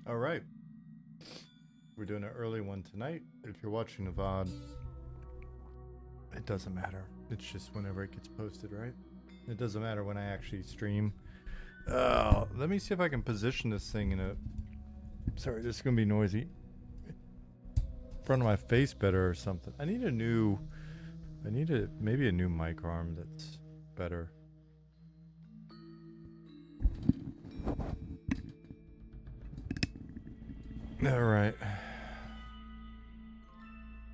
All right. We're doing an early one tonight. If you're watching the VOD, it doesn't matter. It's just whenever it gets posted, right? It doesn't matter when I actually stream. Let me see if I can position this thing in a... Sorry, this is going to be noisy. In front of my face better or something. I need maybe a new mic arm that's better. All right.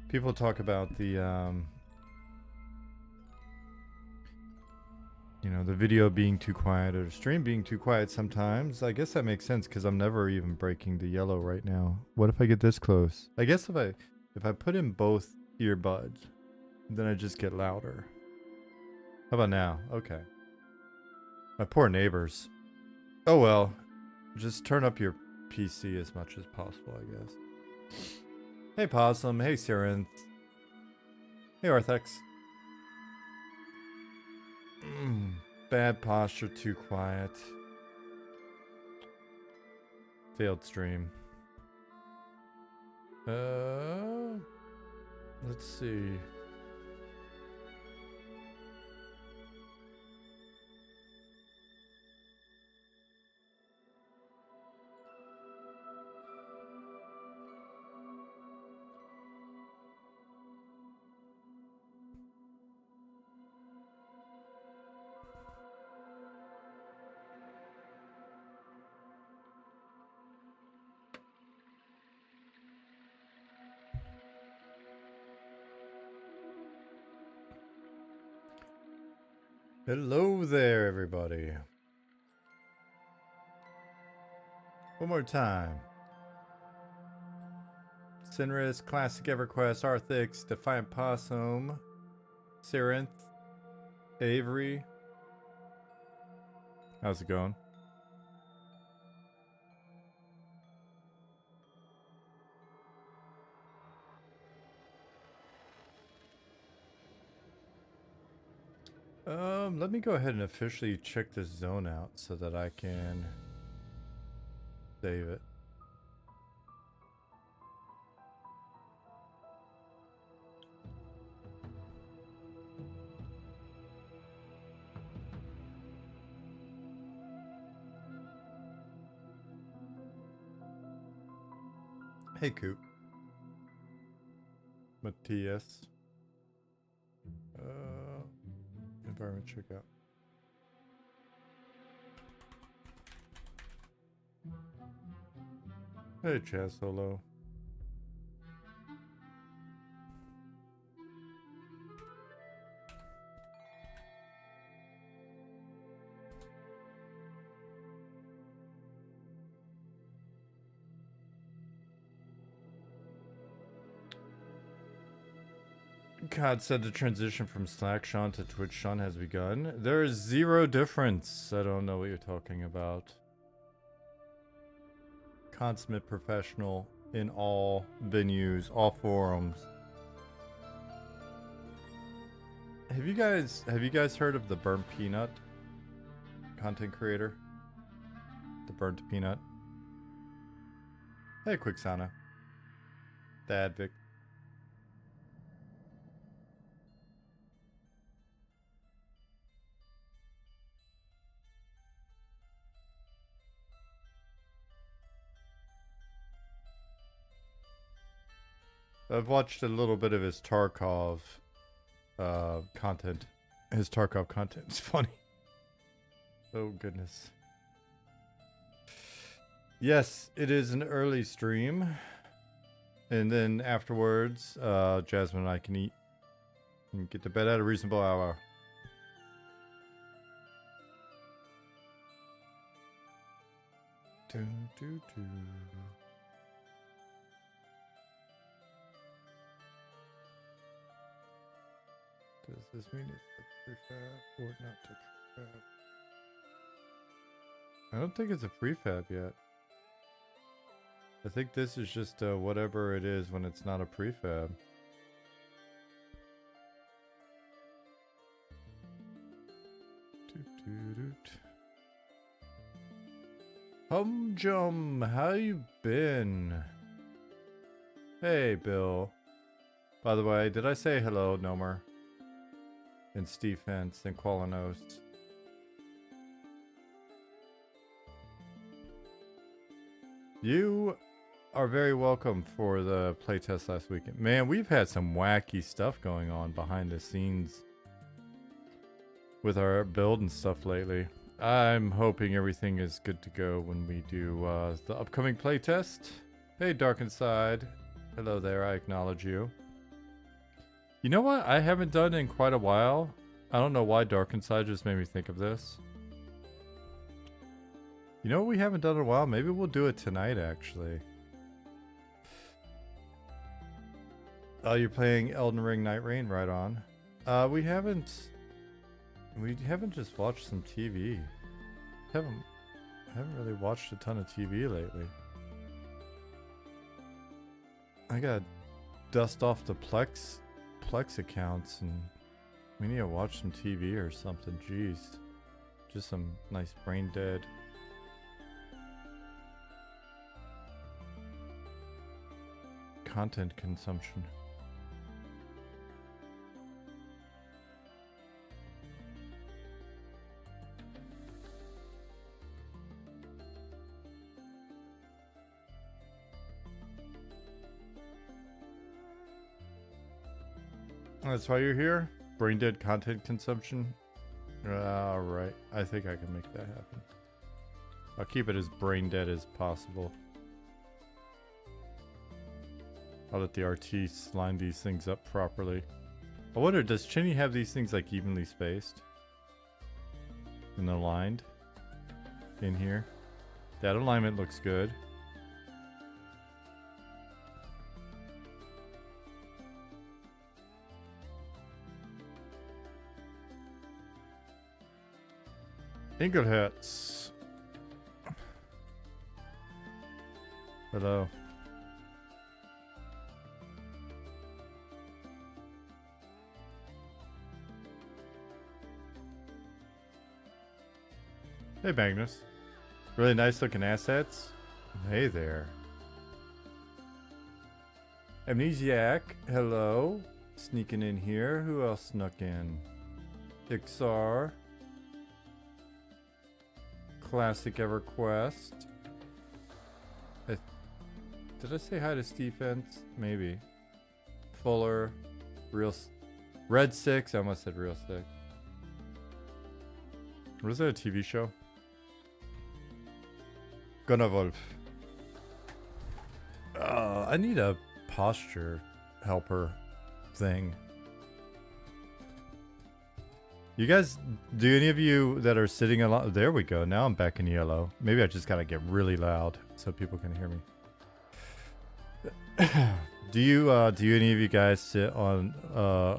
People talk about the, the video being too quiet or the stream being too quiet sometimes. I guess that makes sense because I'm never even breaking the yellow right now. What if I get this close? I guess if I put in both earbuds, then I just get louder. How about now? Okay. My poor neighbors. Oh well. Just turn up your PC as much as possible, I guess. Hey Possum, hey Syrinth. Hey Arthex. Bad posture, too quiet. Failed stream. Let's see. Hello there, everybody. One more time. Sinris, Classic EverQuest, Arthix, Defiant Possum, Syrinth, Avery. How's it going? Let me go ahead and officially check this zone out so that I can save it. Hey, Coop. Matthias. Environment checkout. Hey, Chaz Solo. God said the transition from Slack Sean to Twitch Sean has begun. There is zero difference. I don't know what you're talking about. Consummate professional in all venues, all forums. Have you guys heard of the Burnt Peanut content creator? The Burnt Peanut. Hey, Quicksana. Dad Vic. I've watched a little bit of his Tarkov content. His Tarkov content is funny. Oh goodness. Yes, it is an early stream. And then afterwards, Jasmine and I can eat and get to bed at a reasonable hour. Does this mean it's a prefab or not a prefab? I don't think it's a prefab yet. I think this is just whatever it is when it's not a prefab. Jum, how you been? Hey, Bill. By the way, did I say hello, Nomer? And Stephens and Qualinos. You are very welcome for the playtest last weekend. Man, we've had some wacky stuff going on behind the scenes with our build and stuff lately. I'm hoping everything is good to go when we do the upcoming playtest. Hey, Dark Inside. Hello there, I acknowledge you. You know what I haven't done in quite a while? I don't know why Dark Inside just made me think of this. You know what we haven't done in a while? Maybe we'll do it tonight, actually. Oh, you're playing Elden Ring Night Rain, right on. We haven't just watched some TV. Haven't really watched a ton of TV lately. I got dust off the Plex accounts, and we need to watch some TV or something. Jeez, just some nice brain dead. Content consumption. That's why you're here? Brain dead content consumption? Alright, I think I can make that happen. I'll keep it as brain dead as possible. I'll let the artists line these things up properly. I wonder, does Chinny have these things like evenly spaced? And aligned? In here? That alignment looks good. Inglehertz. Hello. Hey, Magnus. Really nice looking assets. Hey there. Amnesiac. Hello. Sneaking in here. Who else snuck in? Ixar. Classic EverQuest. Did I say hi to Stephens? Maybe. Fuller. Red 6. I almost said Real 6. Was that a TV show? Gunnavolf. I need a posture helper thing. You guys, do any of you that are sitting a lot? There we go. Now I'm back in yellow. Maybe I just gotta get really loud so people can hear me. Do any of you guys sit on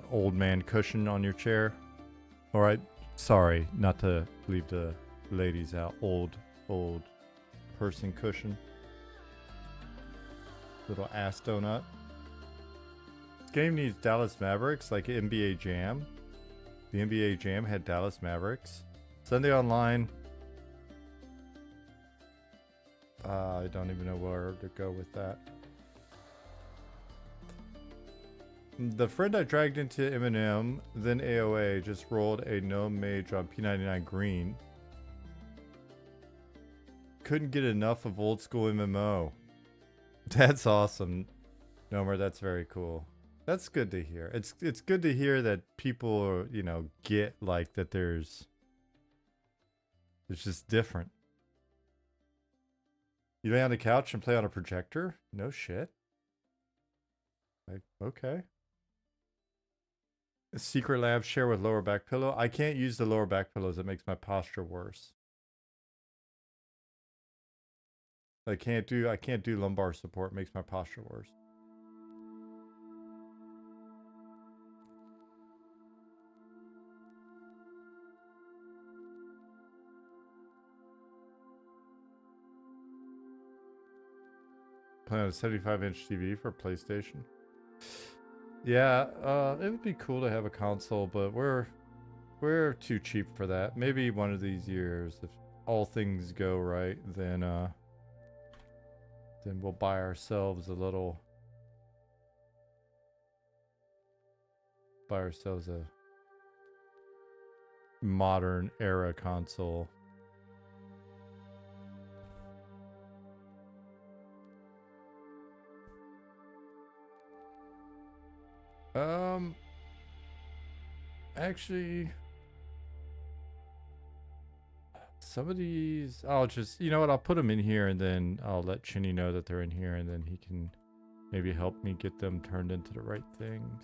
old man cushion on your chair? All right. Sorry, not to leave the ladies out. Old person cushion. Little ass donut. This game needs Dallas Mavericks like NBA Jam. The NBA Jam had Dallas Mavericks. Sunday Online. I don't even know where to go with that. The friend I dragged into Eminem, then AOA, just rolled a gnome mage on P99 green. Couldn't get enough of old school MMO. That's awesome, Nomer. That's very cool. That's good to hear. It's good to hear that people, you know, get like that. It's just different. You lay on the couch and play on a projector? No shit. Like, okay. A secret lab share with lower back pillow. I can't use the lower back pillows. It makes my posture worse. I can't do lumbar support. It makes my posture worse. Plan on a 75-inch TV for PlayStation. Yeah, it would be cool to have a console, but we're too cheap for that. Maybe one of these years. If all things go right, then we'll buy ourselves a little. Buy ourselves a modern era console. Actually, some of these, I'll just, you know what, I'll put them in here and then I'll let Chinny know that they're in here and then he can maybe help me get them turned into the right things.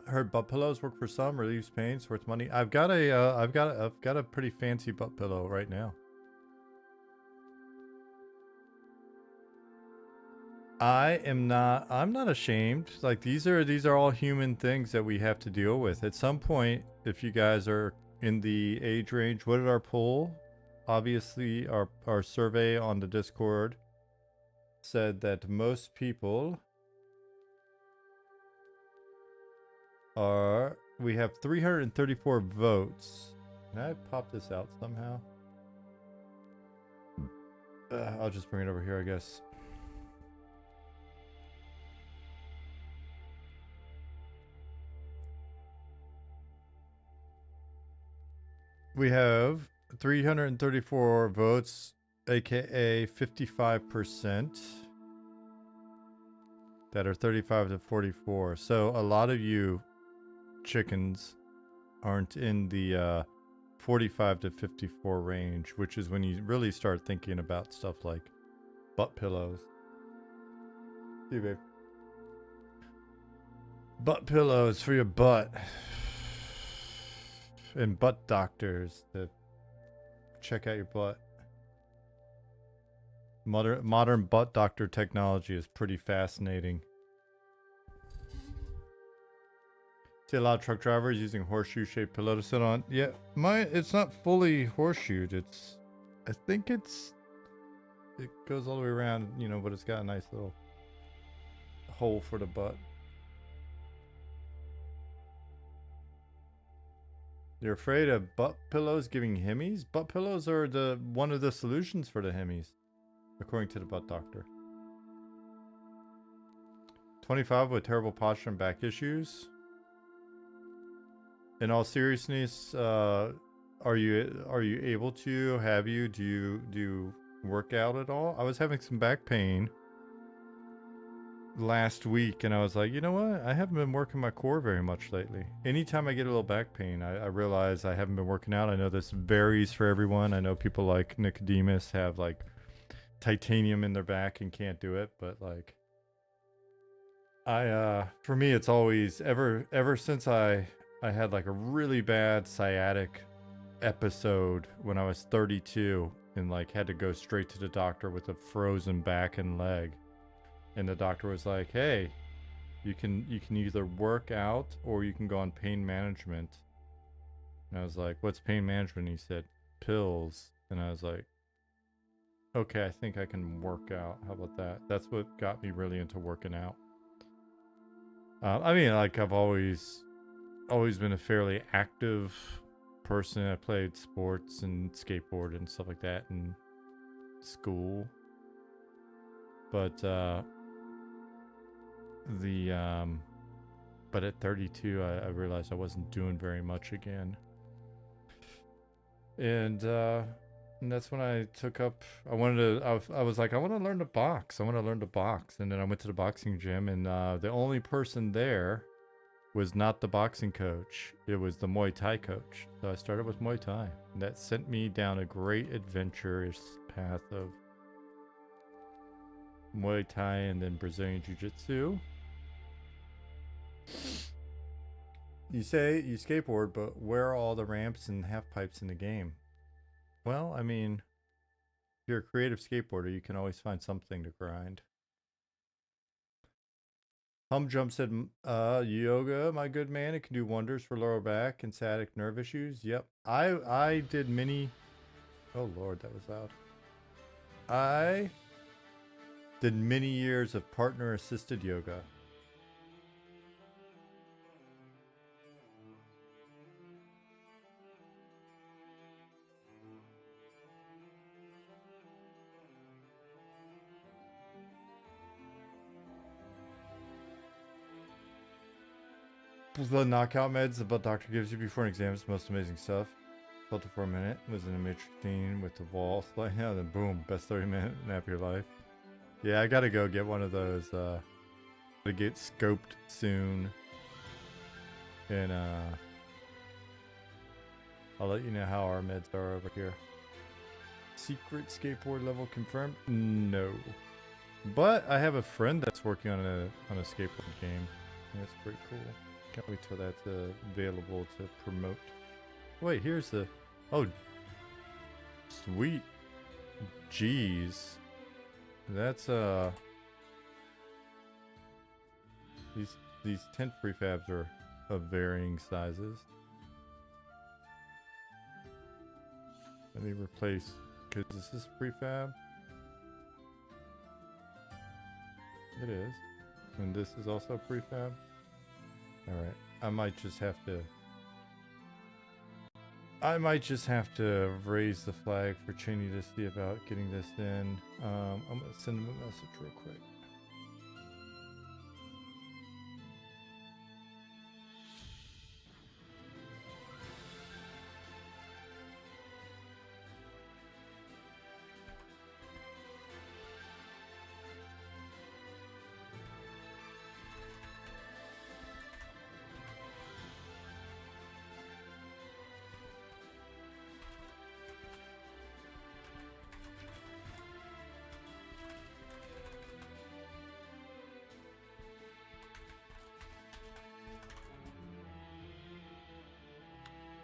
I heard butt pillows work for some, relieves pain, it's worth money. I've got a pretty fancy butt pillow right now. I'm not ashamed. Like these are all human things that we have to deal with. At some point, if you guys are in the age range, what did our poll? Obviously our survey on the Discord said that most people are, we have 334 votes. Can I pop this out somehow? I'll just bring it over here, I guess. We have 334 votes, aka 55%, that are 35 to 44. So a lot of you chickens aren't in the 45 to 54 range, which is when you really start thinking about stuff like butt pillows. See, babe. Butt pillows for your butt. And butt doctors to check out your butt. Modern butt doctor technology is pretty fascinating. See a lot of truck drivers using horseshoe-shaped pillow to sit on. Yeah, it's not fully horseshoed. I think it goes all the way around, you know, but it's got a nice little hole for the butt. You're afraid of butt pillows giving himmies? Butt pillows are one of the solutions for the himmies, according to the butt doctor. 25 with terrible posture and back issues. In all seriousness, are you able to? Do you work out at all? I was having some back pain last week and I was like, you know what? I haven't been working my core very much lately. Anytime I get a little back pain, I realize I haven't been working out. I know this varies for everyone. I know people like Nicodemus have like titanium in their back and can't do it, but like for me it's always ever since I had like a really bad sciatic episode when I was 32 and like had to go straight to the doctor with a frozen back and leg. And the doctor was like, hey, you can either work out or you can go on pain management. And I was like, what's pain management? And he said, pills. And I was like, okay, I think I can work out. How about that? That's what got me really into working out. I mean, like I've always been a fairly active person. I played sports and skateboard and stuff like that in school. But but at 32 I realized I wasn't doing very much again, and that's when I took up, I was like, I want to learn to box. And then I went to the boxing gym, and the only person there was not the boxing coach, it was the Muay Thai coach. So I started with Muay Thai, and that sent me down a great adventurous path of Muay Thai and then Brazilian Jiu-Jitsu. You say you skateboard, but where are all the ramps and half pipes in the game? Well, I mean, if you're a creative skateboarder, you can always find something to grind. Hum Jump said, yoga, my good man, it can do wonders for lower back and sciatic nerve issues. Yep. I did many, oh Lord, that was loud. I did many years of partner assisted yoga. The knockout meds the butt doctor gives you before an exam is the most amazing stuff. Felt it for a minute, was in a matrix scene with the wall slide, yeah, then boom, best 30-minute nap of your life. Yeah, I gotta go get one of those, to get scoped soon. And I'll let you know how our meds are over here. Secret skateboard level confirmed? No. But I have a friend that's working on a skateboard game. That's pretty cool. Can't wait till that's available to promote. Wait, here's the... Oh. Sweet. Jeez. That's, These tent prefabs are of varying sizes. Let me replace... Because is this prefab? It is. And this is also prefab? Alright. I might just have to raise the flag for Cheney to see about getting this in. I'm gonna send him a message real quick.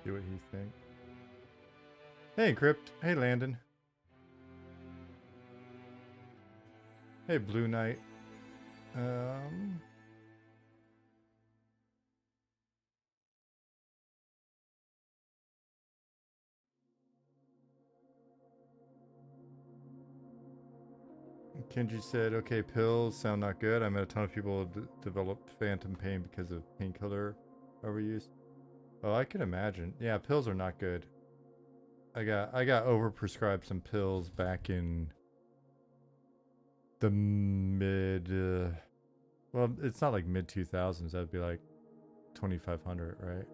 See what he thinks. Hey, Crypt. Hey, Landon. Hey, Blue Knight. Kenji said, okay, pills sound not good. I met a ton of people who developed phantom pain because of painkiller overuse. Oh, I can imagine. Yeah, pills are not good. I got overprescribed some pills back in the mid well, it's not like mid 2000s. That'd be like 2500, right?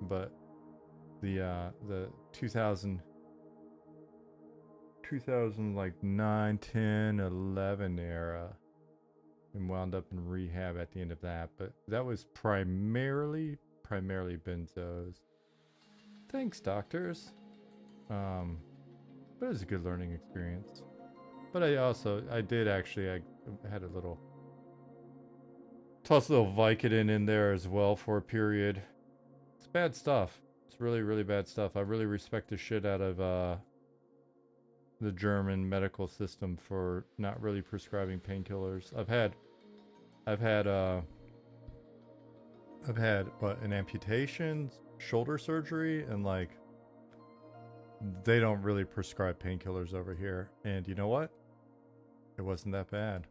But the 2000 like 9, 10, 11 era, and wound up in rehab at the end of that. But that was primarily benzos. Thanks, doctors. But it was a good learning experience. But I had a little toss a little Vicodin in there as well for a period. It's bad stuff. It's really, really bad stuff. I really respect the shit out of the German medical system for not really prescribing painkillers. I've had what, an amputation, shoulder surgery, and like they don't really prescribe painkillers over here. And you know what? It wasn't that bad.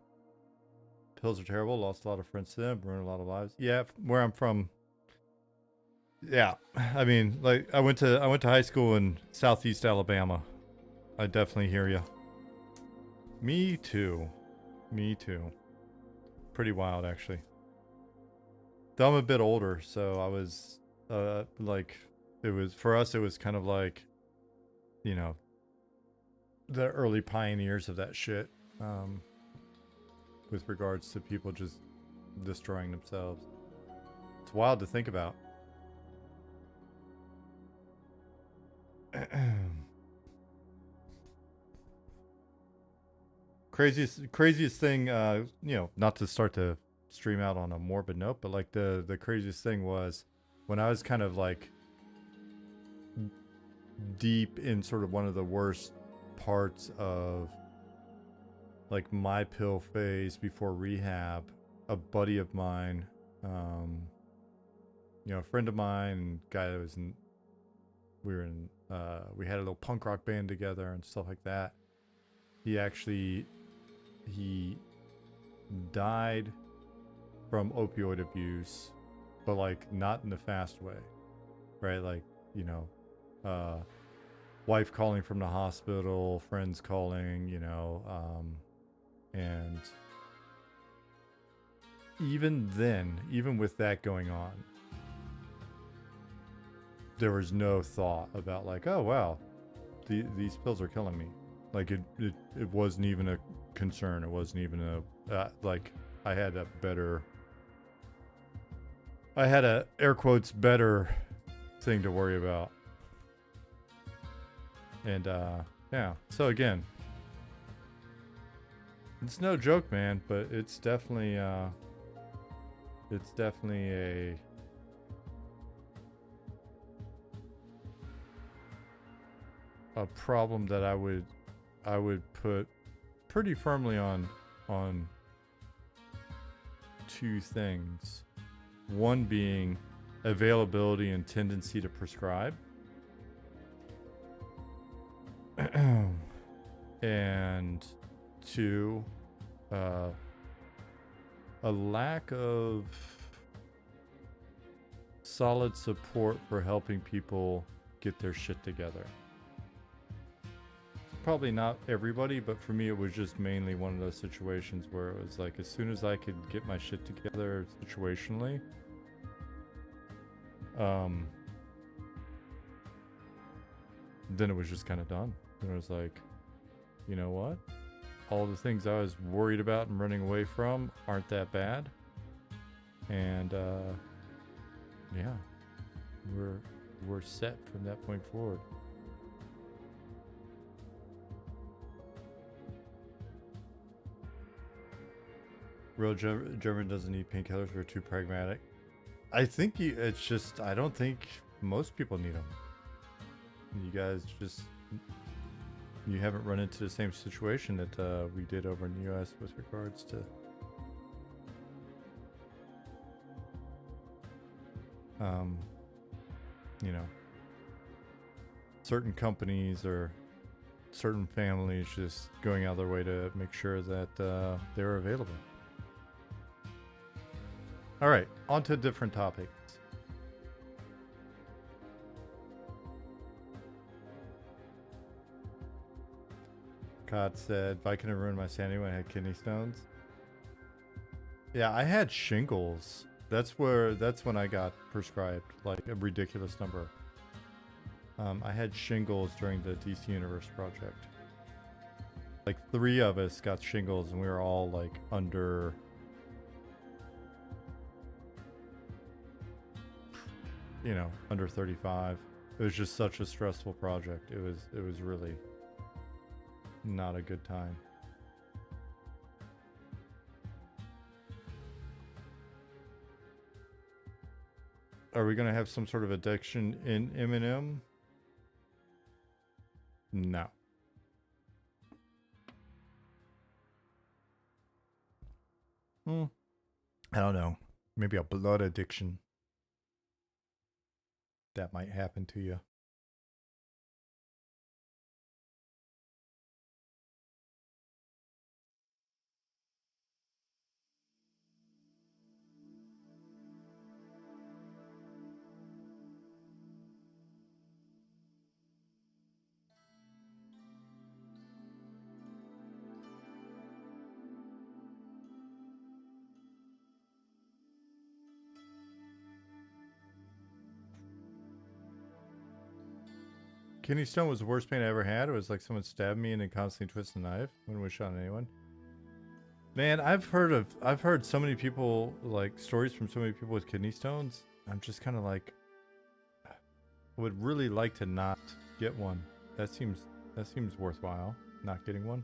Pills are terrible. Lost a lot of friends to them. Ruined a lot of lives. Yeah, where I'm from. Yeah, I mean, like I went to high school in Southeast Alabama. I definitely hear you. Me too. Me too. Pretty wild, actually. Though I'm a bit older, so I was like, it was for us. It was kind of like, you know, the early pioneers of that shit. With regards to people just destroying themselves. It's wild to think about. Craziest thing, you know, not to start to stream out on a morbid note, but like the craziest thing was when I was kind of like deep in sort of one of the worst parts of like my pill phase before rehab. A buddy of mine, you know, a friend of mine, guy that was in, we had a little punk rock band together and stuff like that. He died from opioid abuse, but like not in the fast way, right? Like, you know, wife calling from the hospital, friends calling, you know, and even then, even with that going on, there was no thought about like, oh wow, these pills are killing me. Like it wasn't even a concern. It wasn't even a like I had a air quotes better thing to worry about. And yeah, so again, it's no joke, man, but it's definitely a problem that I would put pretty firmly on two things. One being availability and tendency to prescribe. And two, a lack of solid support for helping people get their shit together. Probably not everybody, but for me it was just mainly one of those situations where it was like as soon as I could get my shit together situationally, then it was just kind of done. And it was like, you know what? All the things I was worried about and running away from aren't that bad. And yeah, we're set from that point forward. Real German doesn't need painkillers. We're too pragmatic. I think it's just, I don't think most people need them. You guys just, you haven't run into the same situation that we did over in the US with regards to you know, certain companies or certain families just going out of their way to make sure that they're available. All right, on to different topics. Cod said, Vicodin ruined my sanity when I had kidney stones. Yeah, I had shingles. That's when I got prescribed like a ridiculous number. I had shingles during the DC Universe project. Like 3 of us got shingles and we were all like under, you know, under 35. It was just such a stressful project. It was really not a good time. Are we gonna have some sort of addiction in M&M? No. I don't know. Maybe a blood addiction. That might happen to you. Kidney stone was the worst pain I ever had. It was like someone stabbed me and then constantly twisted a knife. Wouldn't wish on anyone. Man, I've heard so many people, like stories from so many people with kidney stones. I'm just kind of like, I would really like to not get one. That seems worthwhile, not getting one.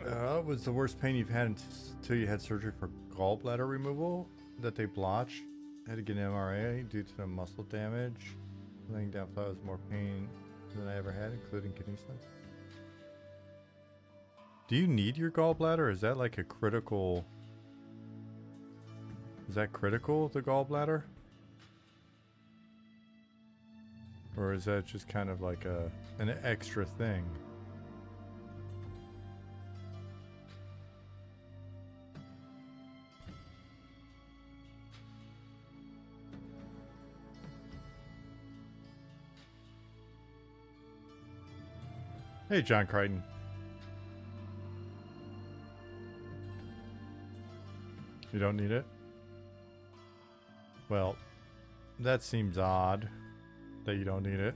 What was the worst pain you've had until you had surgery for gallbladder removal that they blotched? Had to get an MRA due to the muscle damage. Laying down flat was more pain than I ever had, including kidney stones. Do you need your gallbladder? Is that like a critical... Is that critical, the gallbladder? Or is that just kind of like an extra thing? Hey, John Crichton. You don't need it? Well, that seems odd that you don't need it.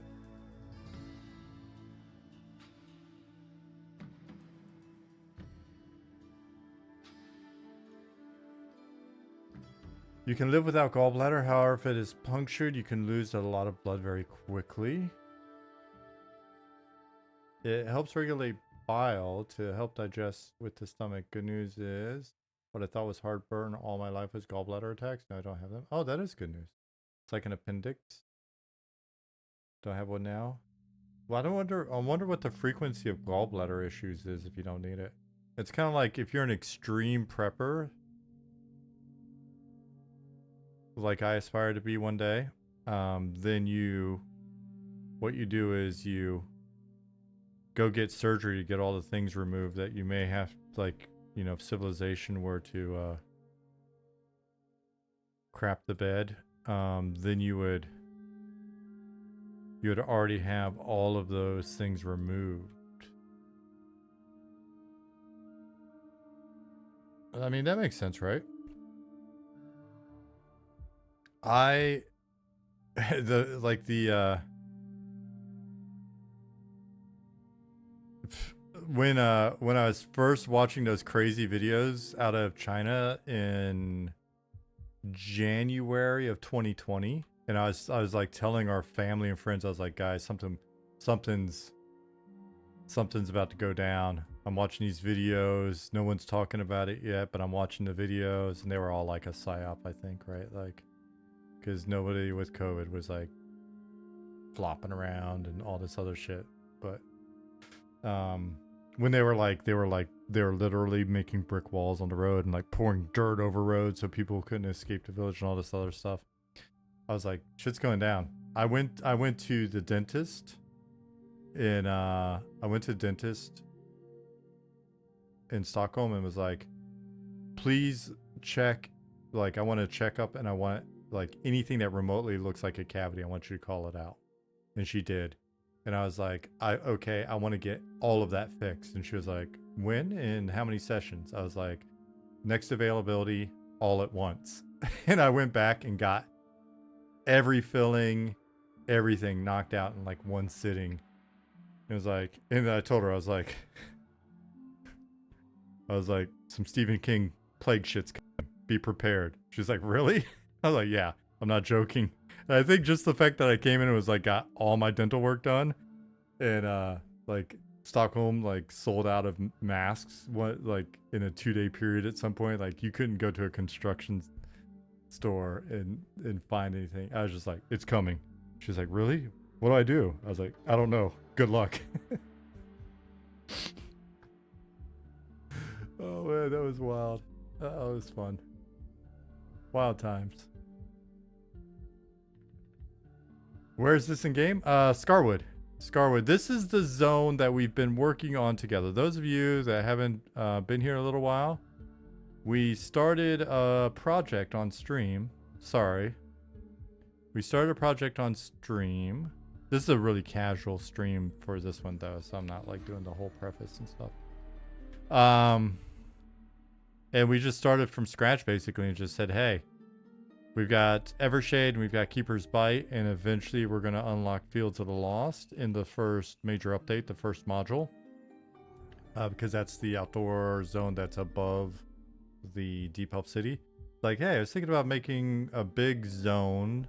You can live without gallbladder, however, if it is punctured, you can lose a lot of blood very quickly. It helps regulate bile to help digest with the stomach. Good news is, what I thought was heartburn all my life was gallbladder attacks. No, I don't have them. Oh, that is good news. It's like an appendix. Don't have one now. Well, I wonder what the frequency of gallbladder issues is if you don't need it. It's kind of like if you're an extreme prepper, like I aspire to be one day, then what you do is you go get surgery to get all the things removed that you may have, like, you know, if civilization were to crap the bed, then you would already have all of those things removed. I mean, that makes sense, right? When I was first watching those crazy videos out of China in January of 2020, and I was like telling our family and friends, I was like, guys, something's about to go down. I'm watching these videos. No one's talking about it yet, but I'm watching the videos, and they were all like a psyop, I think, right? Like, because nobody with COVID was like flopping around and all this other shit. But when they were literally making brick walls on the road and like pouring dirt over roads so people couldn't escape the village and all this other stuff, I was like, shit's going down. I went to the dentist, and I went to the dentist in Stockholm and was like, please check, like, I want to check up, and I want, like, anything that remotely looks like a cavity, I want you to call it out. And she did. And I was like, okay, I want to get all of that fixed. And she was like, when and how many sessions? I was like, next availability, all at once. And I went back and got every filling, everything knocked out in like one sitting. It was like, and I told her, I was like, some Stephen King plague shit's coming. Be prepared. She's like, really? I was like, yeah, I'm not joking. And I think just the fact that I came in and was like, got all my dental work done, and like Stockholm like sold out of masks, like in a 2-day period at some point. Like you couldn't go to a construction store and find anything. I was just like, it's coming. She's like, really? What do I do? I was like, I don't know. Good luck. Oh man, that was wild. That was fun. Wild times. Where is this in game? Scarwood. Scarwood. This is the zone that we've been working on together. Those of you that haven't been here a little while, we started a project on stream. Sorry. We started a project on stream. This is a really casual stream for this one though, so I'm not like doing the whole preface and stuff. And we just started from scratch basically and just said, hey, we've got Evershade and we've got Keeper's Bite, and eventually we're going to unlock Fields of the Lost in the first major update, the first module. Because that's the outdoor zone that's above the Deep Elf City. Like, hey, I was thinking about making a big zone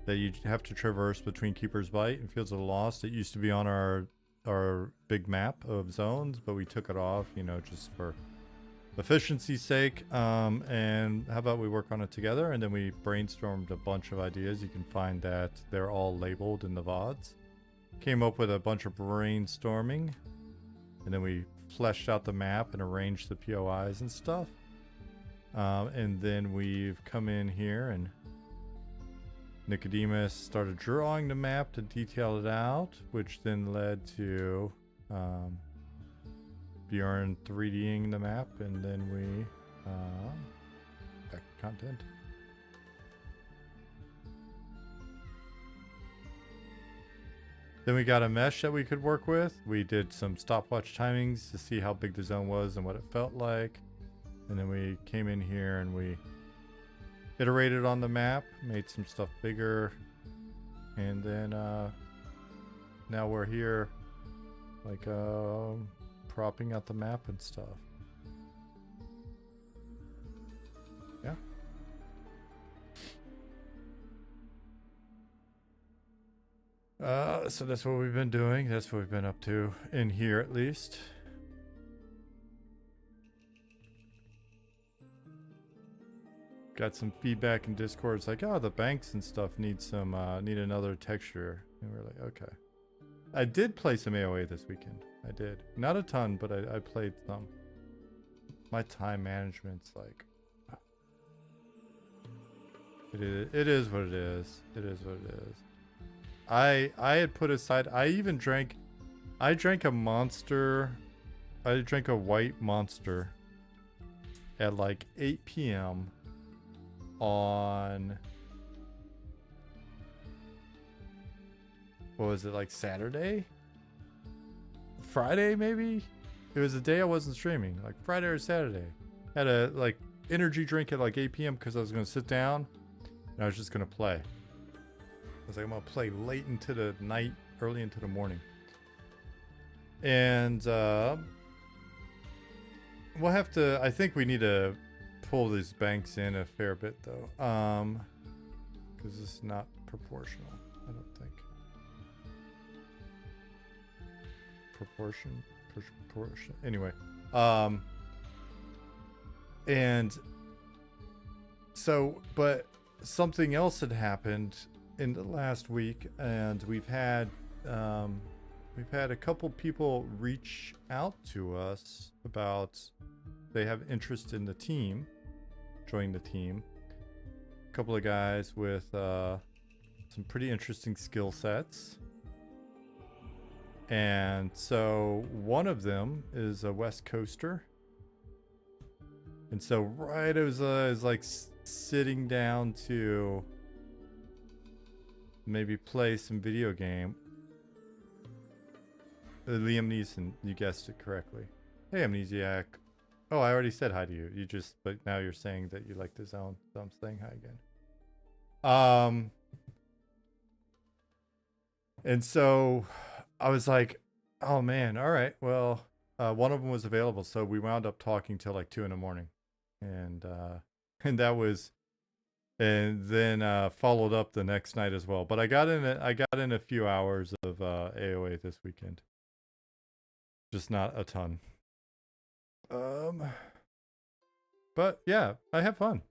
that you have to traverse between Keeper's Bite and Fields of the Lost. It used to be on our big map of zones, but we took it off, you know, just for efficiency's sake. And how about we work on it together, and then we brainstormed a bunch of ideas. You can find that they're all labeled in the VODs. Came up with a bunch of brainstorming, and then we fleshed out the map and arranged the POIs and stuff. And then we've come in here and Nicodemus started drawing the map to detail it out, which then led to Bjorn 3Ding the map, and then we back to content. Then we got a mesh that we could work with. We did some stopwatch timings to see how big the zone was and what it felt like. And then we came in here and we iterated on the map, made some stuff bigger. And then now we're here like propping out the map and stuff. Yeah. So that's what we've been doing. That's what we've been up to in here, at least. Got some feedback in Discord. It's like, oh, the banks and stuff need some need another texture, and we're like, okay. I did play some AOA this weekend. I did, not a ton, but I played some. My time management's like, it is what it is. It is what it is. I had put aside, I drank a monster, I drank a white monster at like 8 p.m. on, what was it, like Saturday? Friday maybe? It was the day I wasn't streaming, like Friday or Saturday. Had a like energy drink at like 8 p.m. because I was going to sit down and I was just going to play. I was like, I'm going to play late into the night, early into the morning. And we'll have to, I think we need to pull these banks in a fair bit though. Because it's not proportional, I don't think. Proportion. Anyway. And so, but something else had happened in the last week, and we've had a couple people reach out to us about they have interest in the team, join the team. A couple of guys with some pretty interesting skill sets. And so one of them is a West Coaster. And so right as I was like sitting down to maybe play some video game. Liam Neeson, you guessed it correctly. Hey, Amnesiac. Oh, I already said hi to you. But now you're saying that you like the zone, so I'm saying hi again. And so I was like, oh man, all right, well, one of them was available, so we wound up talking till like 2 in the morning, and that was. And then followed up the next night as well. But I got in a few hours of AOA this weekend. Just not a ton. But yeah, I have fun.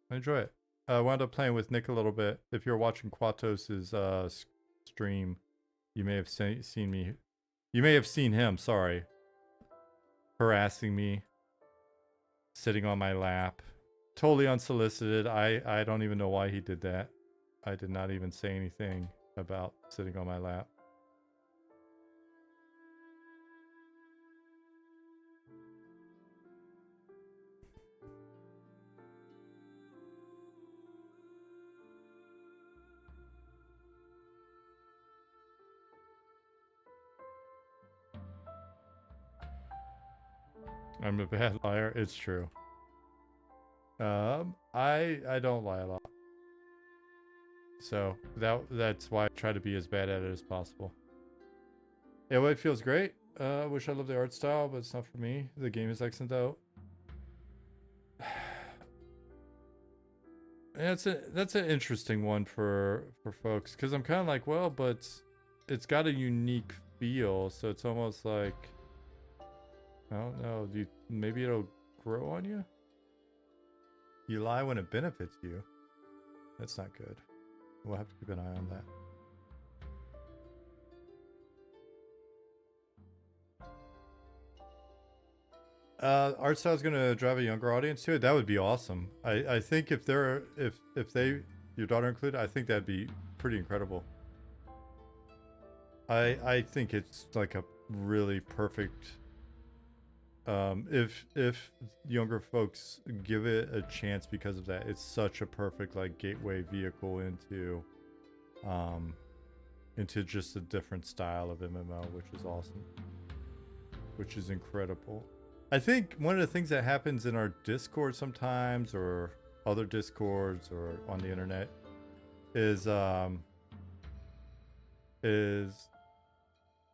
I enjoy it. I wound up playing with Nick a little bit. If you're watching Quatos's stream, you may have seen me. You may have seen him, sorry, harassing me, sitting on my lap. Totally unsolicited. I don't even know why he did that. I did not even say anything about sitting on my lap. I'm a bad liar. It's true. I don't lie a lot. So that's why I try to be as bad at it as possible. Yeah, well, it feels great. Wish I loved the art style, but it's not for me. The game is excellent though. That's an interesting one for folks, because I'm kind of like, well, but it's got a unique feel, so it's almost like, I don't know, maybe it'll grow on you? You lie when it benefits you. That's not good. We'll have to keep an eye on that. Art style is going to drive a younger audience to it. That would be awesome. I think if your daughter included, I think that'd be pretty incredible. I think it's like a really perfect. If younger folks give it a chance because of that, it's such a perfect like gateway vehicle into just a different style of MMO, which is awesome, which is incredible. I think one of the things that happens in our Discord sometimes, or other Discords, or on the internet, is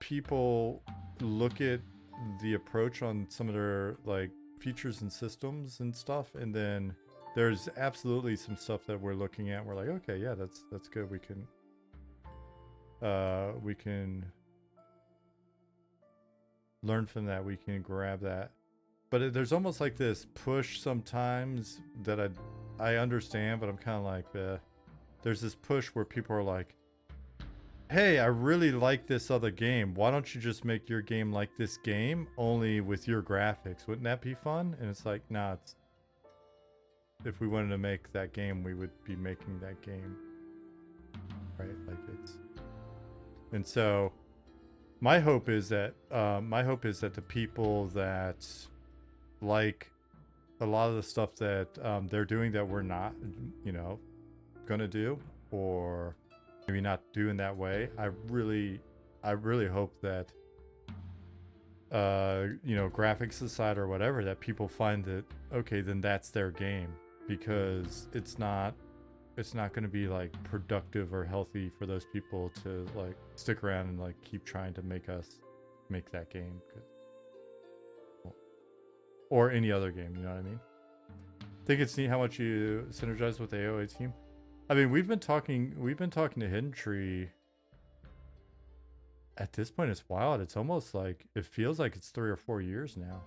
people look at the approach on some of their like features and systems and stuff, and then there's absolutely some stuff that we're looking at. We're like, okay, yeah, that's good. We can learn from that. We can grab that. But there's almost like this push sometimes that I understand, but I'm kind of like, there's this push where people are like, hey, I really like this other game. Why don't you just make your game like this game, only with your graphics? Wouldn't that be fun? And it's like, nah, if we wanted to make that game, we would be making that game. Right? Like it's... And so my hope is that the people that like a lot of the stuff that they're doing that we're not, gonna do, or maybe not doing that way. I really hope that, graphics aside or whatever, that people find that, okay, then that's their game, because it's not going to be like productive or healthy for those people to like stick around and like keep trying to make us make that game. Or any other game, you know what I mean? I think it's neat how much you synergize with the AOA team. I mean, we've been talking to Hidden Tree. At this point, it's wild. It's almost like, it feels like it's 3 or 4 years now.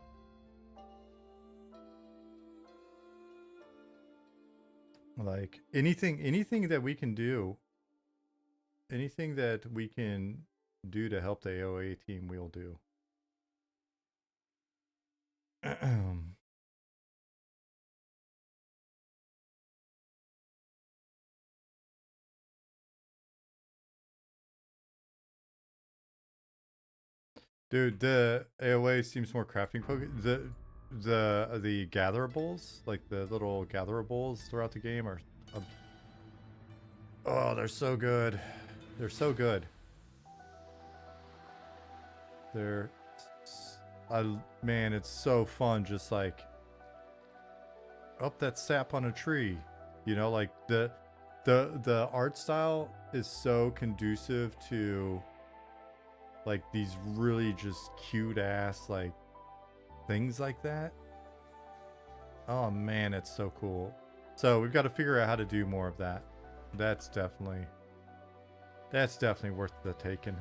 Like anything that we can do, anything that we can do to help the AOA team, we'll do. Dude, the AOA seems more crafting focused. The gatherables, like the little gatherables throughout the game, are oh, they're so good. They're so good. Man, it's so fun just like up that sap on a tree. Like the art style is so conducive to like these really just cute ass like things like that. Oh man, it's so cool. So we've got to figure out how to do more of that. That's definitely worth the taking.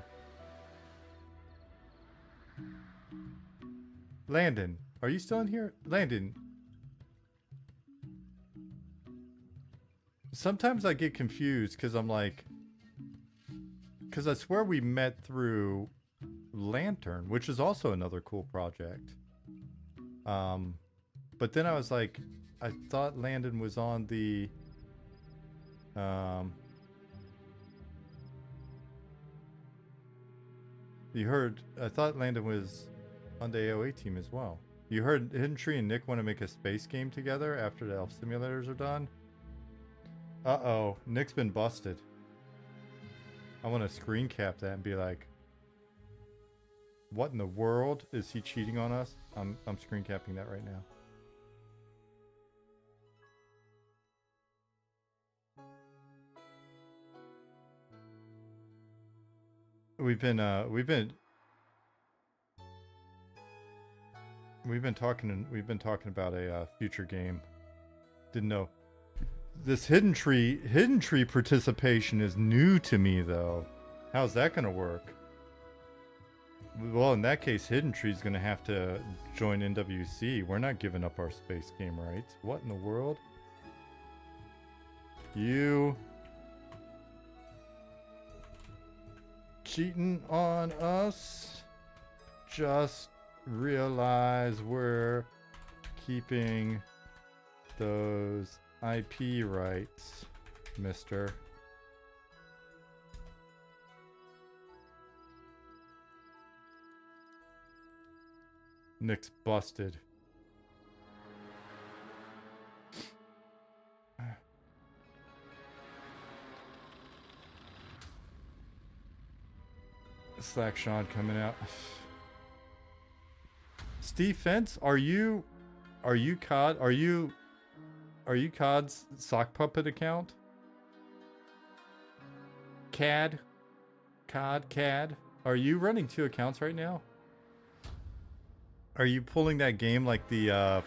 Landon, are you still in here? Landon. Sometimes I get confused because I'm like, because I swear we met through Lantern, which is also another cool project. But then I was like, I thought Landon was on the I thought Landon was on the AOA team as well. You heard Hidden Tree and Nick want to make a space game together after the elf simulators are done. Uh-oh, Nick's been busted. I want to screen cap that and be like, what in the world? Is he cheating on us? I'm screen capping that right now. We've been talking about a future game. Didn't know. This hidden tree participation is new to me though. How's that gonna work? Well, in that case, Hidden Tree's gonna have to join NWC. We're not giving up our space game rights. What in the world? You cheating on us? Just realize we're keeping those IP rights, mister. Nick's busted. Slack Sean coming out. Steve Fence, are you COD? Are you COD's sock puppet account? CAD? CAD? Are you running 2 accounts right now? Are you pulling that game like the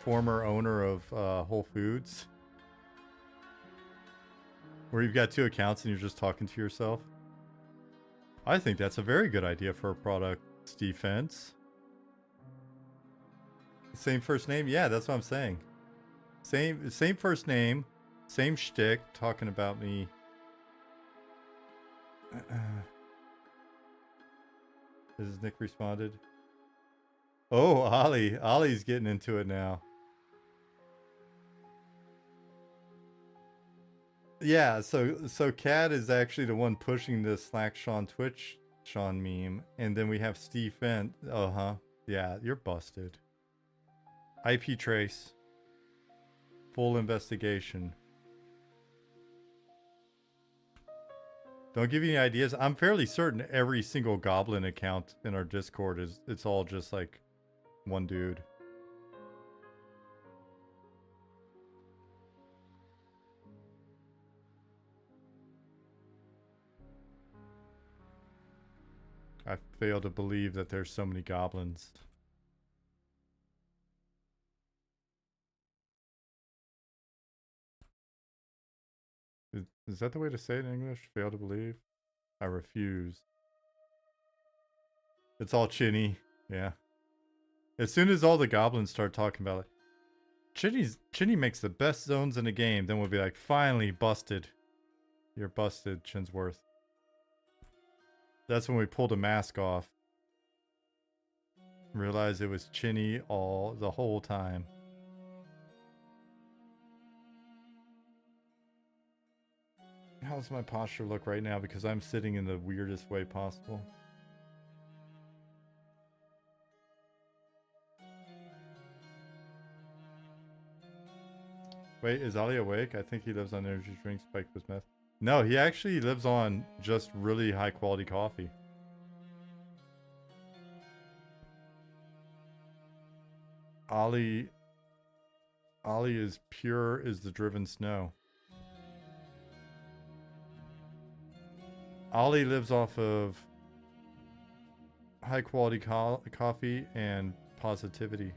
former owner of Whole Foods? Where you've got 2 accounts and you're just talking to yourself? I think that's a very good idea for a product, Steve Fence. Same first name? Yeah, that's what I'm saying. Same first name, same shtick, talking about me. Has Nick responded? Oh, Ollie's getting into it now. Yeah, so Cat is actually the one pushing the Slack Sean Twitch Sean meme, and then we have Steve Fent. Yeah, you're busted. IP trace. Full investigation. Don't give you any ideas. I'm fairly certain every single Goblin account in our Discord it's all just like one dude. I fail to believe that there's so many goblins. Is that the way to say it in English? Fail to believe? I refuse. It's all Chinny. Yeah. As soon as all the goblins start talking about it, Chinny makes the best zones in the game, then we'll be like, finally, busted. You're busted, Chinsworth. That's when we pulled a mask off. Realized it was Chinny the whole time. How's my posture look right now? Because I'm sitting in the weirdest way possible. Wait, is Ali awake? I think he lives on energy drinks spiked with meth. No, he actually lives on just really high quality coffee. Ali is pure as the driven snow. Ali lives off of high quality coffee and positivity.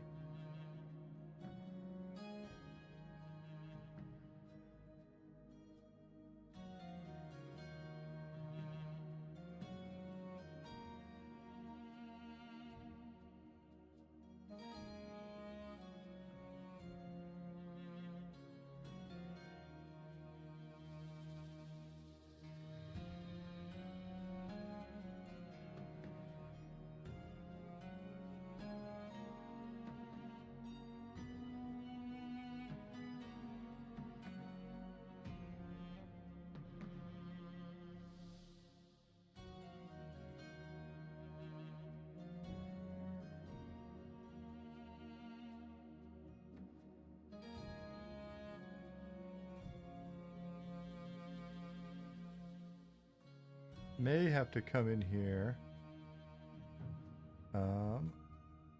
May have to come in here.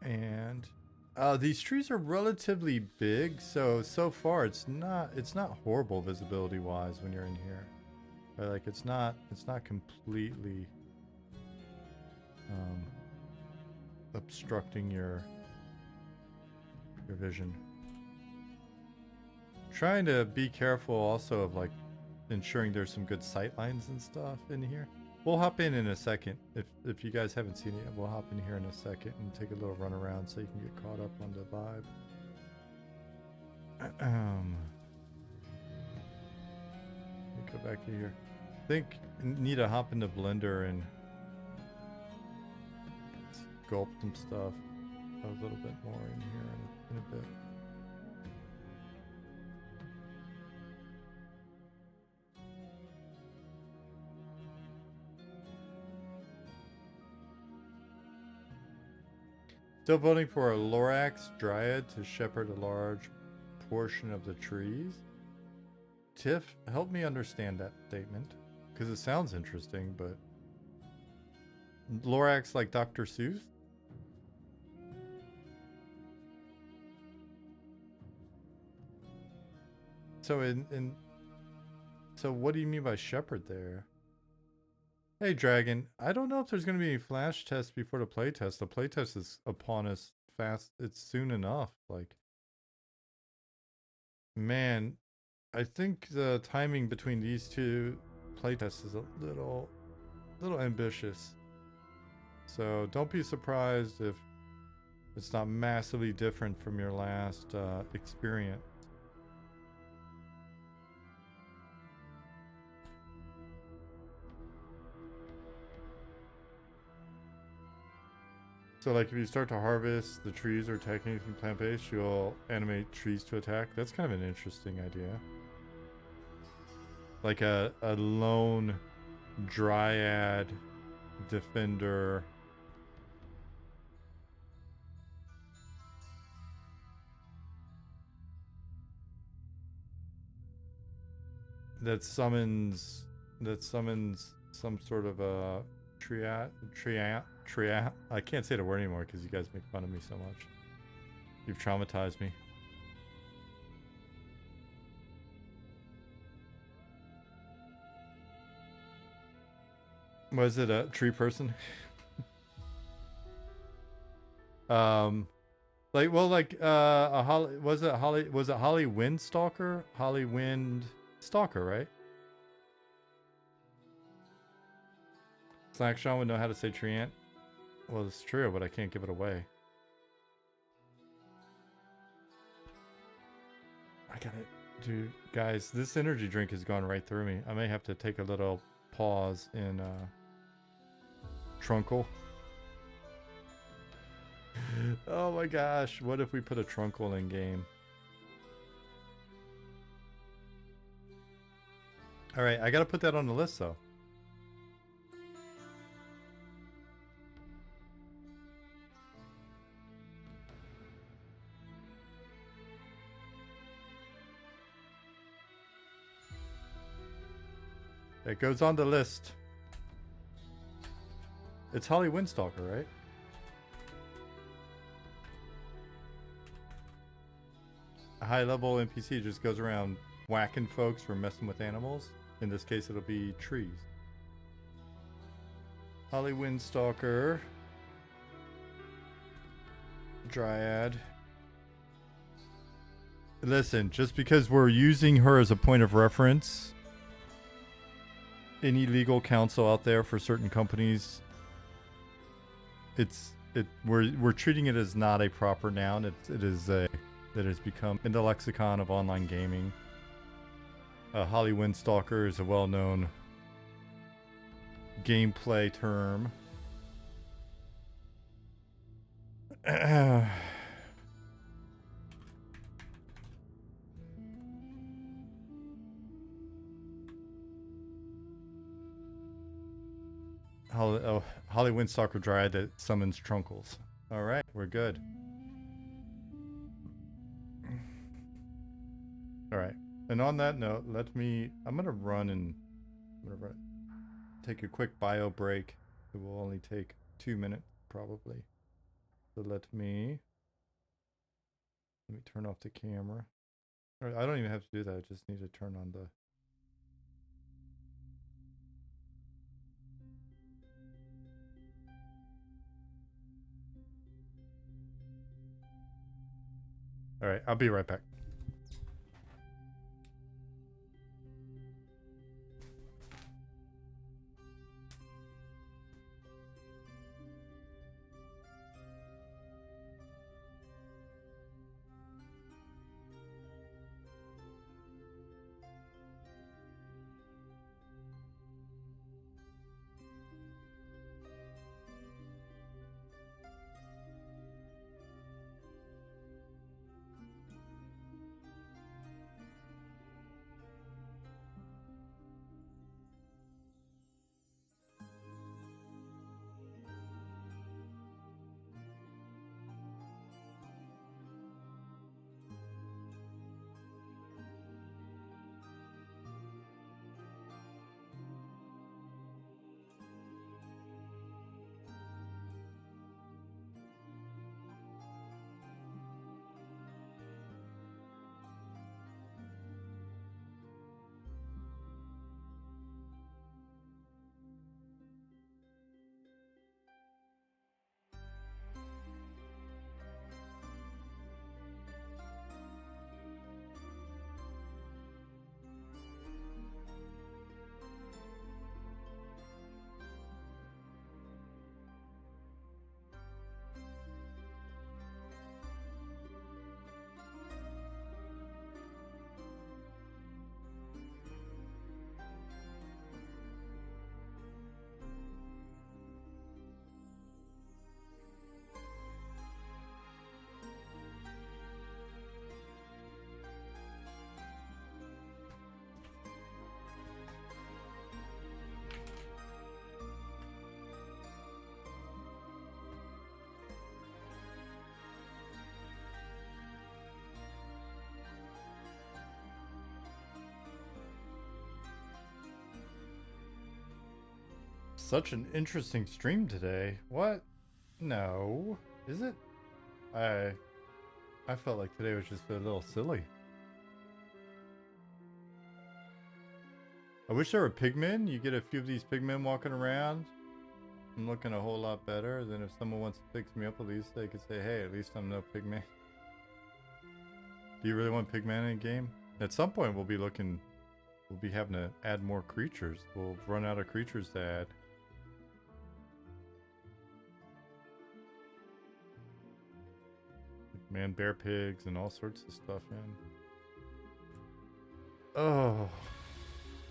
And these trees are relatively big, so far it's not horrible visibility wise when you're in here. But like it's not completely obstructing your vision. Trying to be careful also of like ensuring there's some good sight lines and stuff in here. We'll hop in a second. If you guys haven't seen it yet, we'll hop in here in a second and take a little run around so you can get caught up on the vibe. Let me go back to here. I think need to hop into Blender and sculpt some stuff a little bit more in here in a bit. Still voting for a Lorax Dryad to shepherd a large portion of the trees. Tiff, help me understand that statement, because it sounds interesting, but Lorax like Dr. Seuss? So so what do you mean by shepherd there? Hey Dragon, I don't know if there's going to be any flash tests before the playtest. The playtest is upon us fast. It's soon enough. Like, man, I think the timing between these two playtests is a little ambitious. So don't be surprised if it's not massively different from your last experience. So like if you start to harvest, the trees are technically plant-based, you'll animate trees to attack. That's kind of an interesting idea. Like a lone dryad defender. That summons some sort of a triad. I can't say the word anymore because you guys make fun of me so much. You've traumatized me. Was it a tree person? Like, well, like, a Holly, was it Holly Windstalker? Holly Windstalker, right? Slack Sean would know how to say treant. Well, it's true, but I can't give it away. I got it. Dude, guys, this energy drink has gone right through me. I may have to take a little pause in, Trunkle. Oh my gosh, what if we put a Trunkle in game? Alright, I gotta put that on the list though. It goes on the list. It's Holly Windstalker, right? A high-level NPC just goes around whacking folks for messing with animals. In this case, it'll be trees. Holly Windstalker. Dryad. Listen, just because we're using her as a point of reference, any legal counsel out there for certain companies, we're treating it as not a proper noun. It has become in the lexicon of online gaming. Holly Windstalker is a well-known gameplay term. Holly Windstalker Dryad that summons Trunkles. Alright, we're good. Alright. And on that note, I'm gonna take a quick bio break. It will only take 2 minutes probably. So let me turn off the camera. Or I don't even have to do that, I just need to turn on the Alright, I'll be right back. such an interesting stream today. What? No. Is it? I felt like today was just a little silly. I wish there were pigmen. You get a few of these pigmen walking around. I'm looking a whole lot better than if someone wants to fix me up. At least they could say, hey, at least I'm no pigman. Do you really want pigmen in a game? At some point we'll be having to add more creatures. We'll run out of creatures to add. Man, bear pigs and all sorts of stuff in. Oh,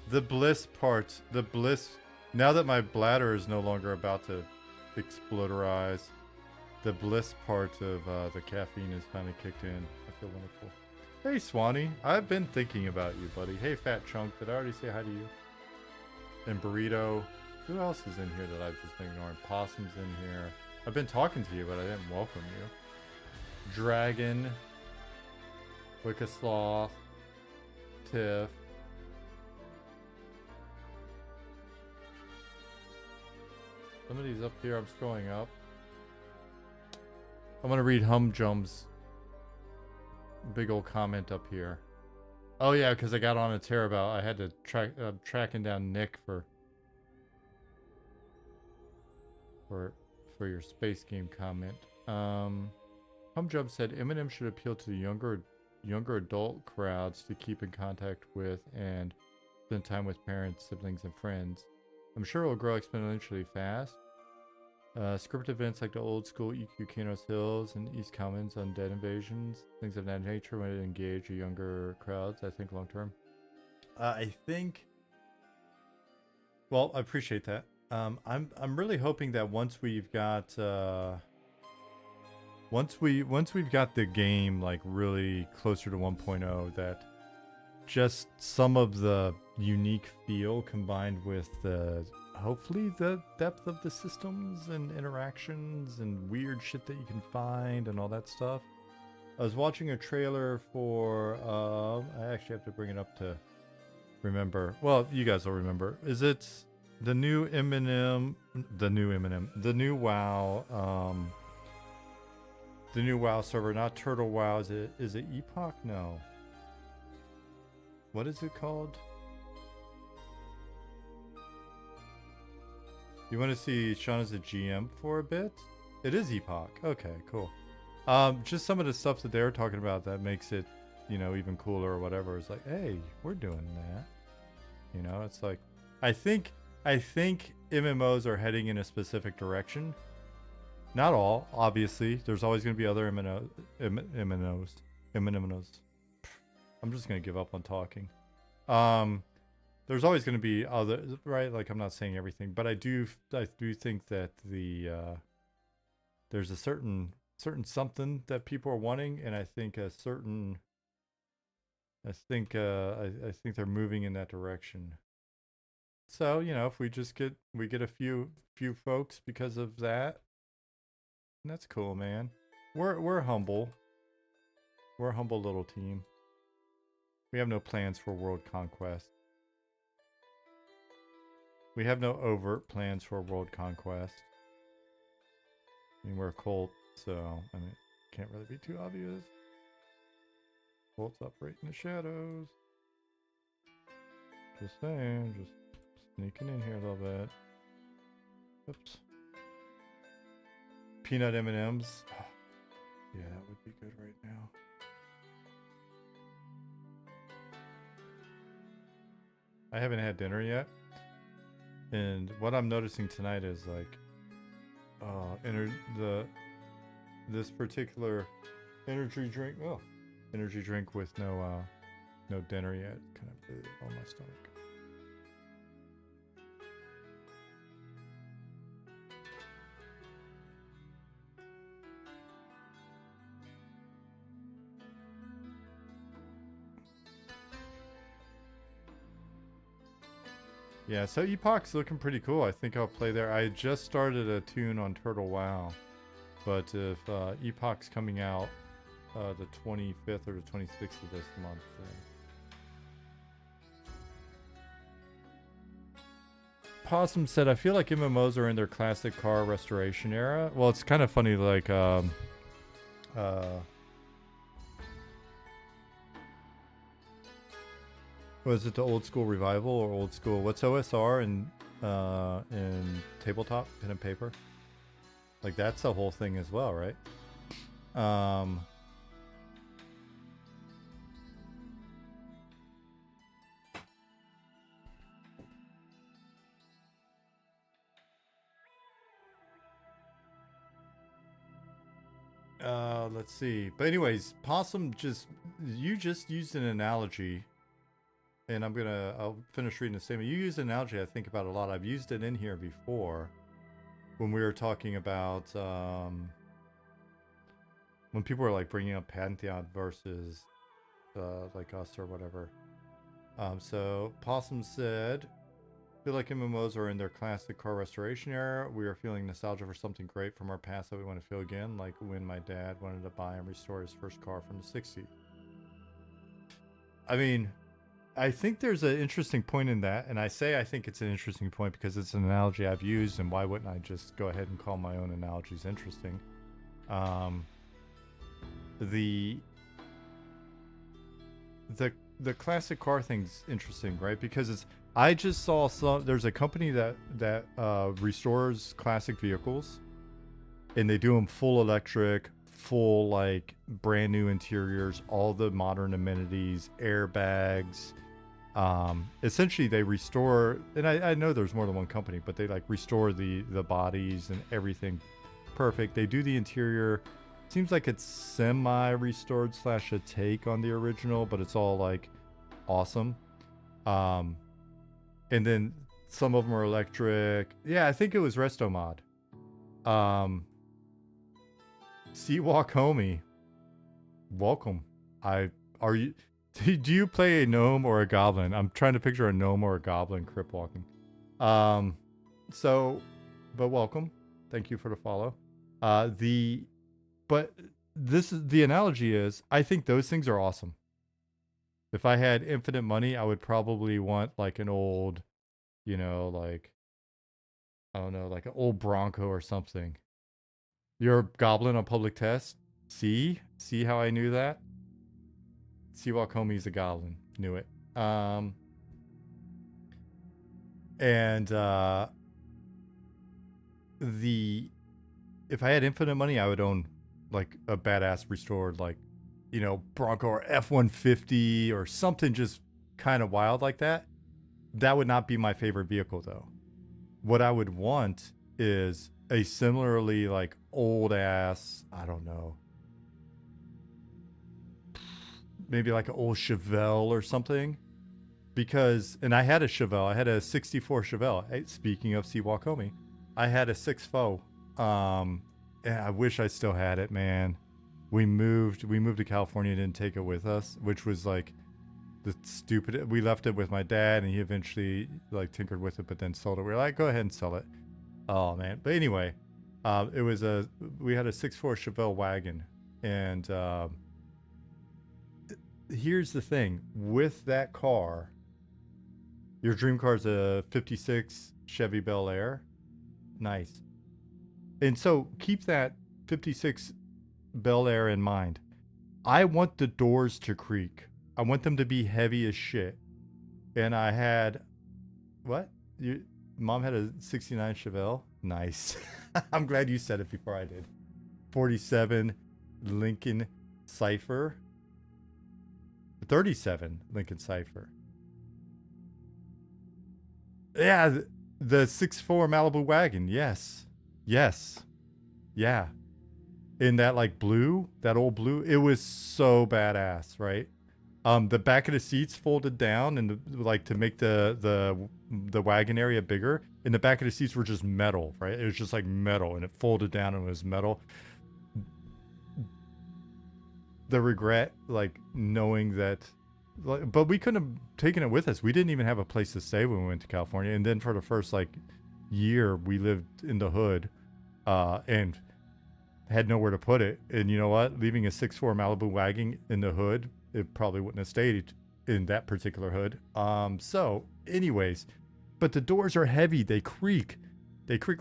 the bliss part. The bliss. Now that my bladder is no longer about to exploderize, the bliss part of the caffeine has finally kicked in. I feel wonderful. Hey, Swanee. I've been thinking about you, buddy. Hey, Fat Chunk. Did I already say hi to you? And Burrito. Who else is in here that I've just been ignoring? Possum's in here. I've been talking to you, but I didn't welcome you. Dragon, Wicked Sloth, Tiff. Somebody's up here. I'm scrolling up. I'm gonna read Humjum's big old comment up here. Oh yeah, because I got on a tear about I had to tracking down Nick for your space game comment. Humjump said Eminem should appeal to the younger adult crowds to keep in contact with and spend time with parents, siblings, and friends. I'm sure it will grow exponentially fast. Scripted events like the old school EQ Kanos Hills and East Commons Undead Invasions, things of that nature, would engage younger crowds, I think, long term. I think. Well, I appreciate that. I'm really hoping that once we've got once we've got the game like really closer to 1.0, that just some of the unique feel combined with the hopefully the depth of the systems and interactions and weird shit that you can find and all that stuff. I was watching a trailer for I actually have to bring it up to remember. Well, you guys will remember. Is it the new Eminem, the new WoW, the new WoW server, not Turtle WoW. Is it Epoch? No. What is it called? You want to see Sean as a GM for a bit? It is Epoch. Okay, cool. Just some of the stuff that they're talking about that makes it, you know, even cooler or whatever. It's like, hey, we're doing that. You know, it's like, I think MMOs are heading in a specific direction. Not all, obviously. There's always going to be other MMOs. I'm just going to give up on talking. There's always going to be other, right? Like, I'm not saying everything, but I do think that there's a certain something that people are wanting, and I think I think they're moving in that direction. So, you know, if we get a few folks because of that, that's cool, man. We're humble. We're a humble little team. We have no plans for world conquest. We have no overt plans for world conquest. I mean, we're a cult, so I mean, can't really be too obvious. Cults operate in the shadows. Just saying, just sneaking in here a little bit. Oops. Peanut M&Ms. Oh, yeah, that would be good right now. I haven't had dinner yet. And what I'm noticing tonight is like, this particular energy drink with no dinner yet, kind of on my stomach. Yeah, so Epoch's looking pretty cool. I think I'll play there. I just started a tune on Turtle WoW, but if Epoch's coming out the 25th or the 26th of this month, then Possum said, I feel like MMOs are in their classic car restoration era. Well, it's kind of funny, like, was it the old school revival or old school? What's OSR in tabletop pen and paper? Like that's the whole thing as well, right? Let's see. But anyways, Possum you just used an analogy, and I'll finish reading the statement. You used an analogy I think about a lot. I've used it in here before when we were talking about when people were like bringing up Pantheon versus like us or whatever. So Possum said, I feel like MMOs are in their classic car restoration era. We are feeling nostalgia for something great from our past that we want to feel again, like when my dad wanted to buy and restore his first car from the 60s. I mean, I think there's an interesting point in that, and I think it's an interesting point because it's an analogy I've used, and why wouldn't I just go ahead and call my own analogies interesting? The classic car thing's interesting, right? Because I just saw there's a company that restores classic vehicles, and they do them full electric, full like brand new interiors, all the modern amenities, airbags. Essentially they restore, and I know there's more than one company, but they like restore the bodies and everything perfect. They do the interior. Seems like it's semi-restored / a take on the original, but it's all like awesome. And then some of them are electric. Yeah, I think it was Restomod. Seawalk Homie, welcome. Do you play a gnome or a goblin? I'm trying to picture a gnome or a goblin crypt walking. But welcome. Thank you for the follow. But the analogy is, I think those things are awesome. If I had infinite money, I would probably want like an old, like, I don't know, like an old Bronco or something. You're a goblin on public test? See how I knew that? Seawalk Homie's a goblin. Knew it. If I had infinite money, I would own like a badass restored, like, Bronco or F-150 or something just kind of wild like that. That would not be my favorite vehicle though. What I would want is a similarly like old ass, I don't know, maybe like an old Chevelle or something. And I had a Chevelle. I had a 64 Chevelle. Speaking of Seawalk Homie, I had a 6.4. And I wish I still had it, man. We moved to California and didn't take it with us, which was like we left it with my dad, and he eventually like tinkered with it, but then sold it. We were like, go ahead and sell it. Oh man. But anyway, we had a 6.4 Chevelle wagon, and here's the thing with that car. Your dream car is a 56 Chevy Bel Air. Nice. And so keep that 56 Bel Air in mind. I want the doors to creak. I want them to be heavy as shit. And I had, what? Mom had a 69 Chevelle? Nice. I'm glad you said it before I did. 47 Lincoln Cypher. 37 Lincoln Cypher. Yeah, the 6.4 Malibu wagon. Yes. Yeah. In that like blue, that old blue, it was so badass, right? The back of the seats folded down and like to make the wagon area bigger. And the back of the seats were just metal, right? It was just like metal, and it folded down and it was metal. The regret, like knowing that, but we couldn't have taken it with us. We didn't even have a place to stay when we went to California. And then for the first like year, we lived in the hood, and had nowhere to put it. And you know what? Leaving a 6.4 Malibu wagon in the hood, it probably wouldn't have stayed in that particular hood. So anyways, but the doors are heavy. They creak. They creak.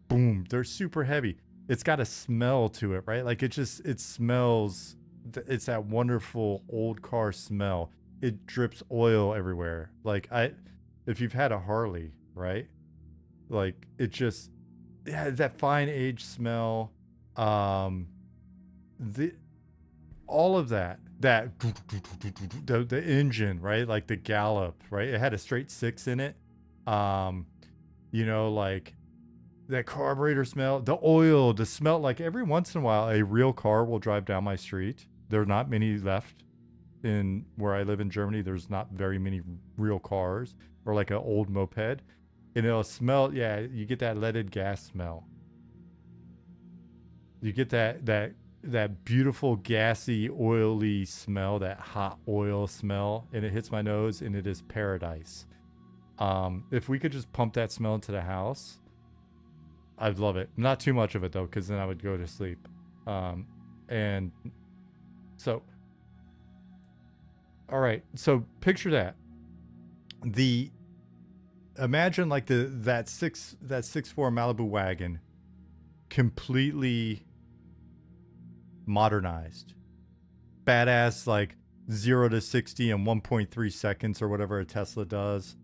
Boom. They're super heavy. It's got a smell to it, right? Like it smells. It's that wonderful old car smell. It drips oil everywhere. Like if you've had a Harley, right? Like it just, yeah, that fine age smell. The all of that the engine, right? Like the gallop, right? It had a straight 6 in it. You know, like that carburetor smell, the oil, the smell. Like every once in a while, a real car will drive down my street. There are not many left in where I live in Germany. There's not very many real cars, or like an old moped, and it'll smell. Yeah, you get that leaded gas smell. You get that beautiful gassy oily smell, that hot oil smell, and it hits my nose, and it is paradise. If we could just pump that smell into the house, I'd love it. Not too much of it though, because then I would go to sleep. And so, all right. So picture that. Imagine like that 6'4" Malibu wagon, completely modernized, badass, like 0 to 60 in 1.3 seconds or whatever a Tesla does.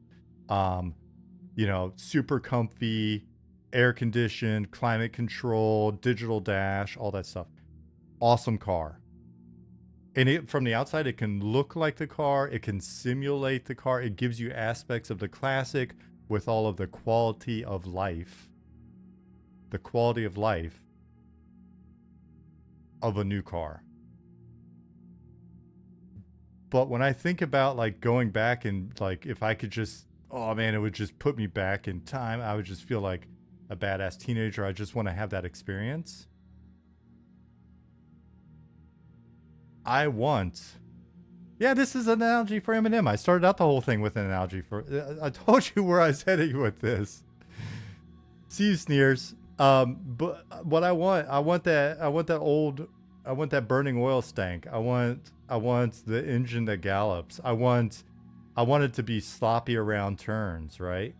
You know, super comfy, air conditioned, climate control, digital dash, all that stuff. Awesome car. And from the outside, it can look like the car. It can simulate the car. It gives you aspects of the classic with all of the quality of life. The quality of life of a new car. But when I think about like going back and like if I could just, oh man, it would just put me back in time. I would just feel like a badass teenager. I just want to have that experience. Yeah, this is an analogy for Eminem. I started out the whole thing with an analogy for. I told you where I was heading with this. See you, Sneers. But what I want that burning oil stank. I want the engine that gallops. I want it to be sloppy around turns, right?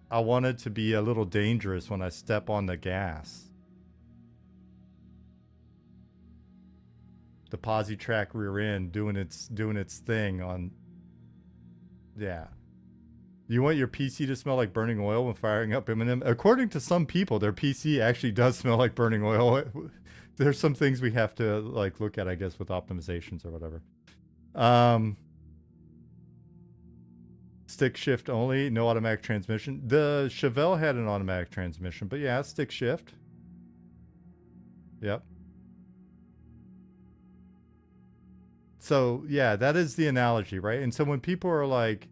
I want it to be a little dangerous when I step on the gas. The posi track rear end doing its thing on. Yeah. You want your PC to smell like burning oil when firing up Eminem? According to some people, their PC actually does smell like burning oil. There's some things we have to like look at, I guess, with optimizations or whatever. Stick shift only, no automatic transmission. The Chevelle had an automatic transmission, but yeah, stick shift. Yep. So yeah, that is the analogy, right? And so when people are like,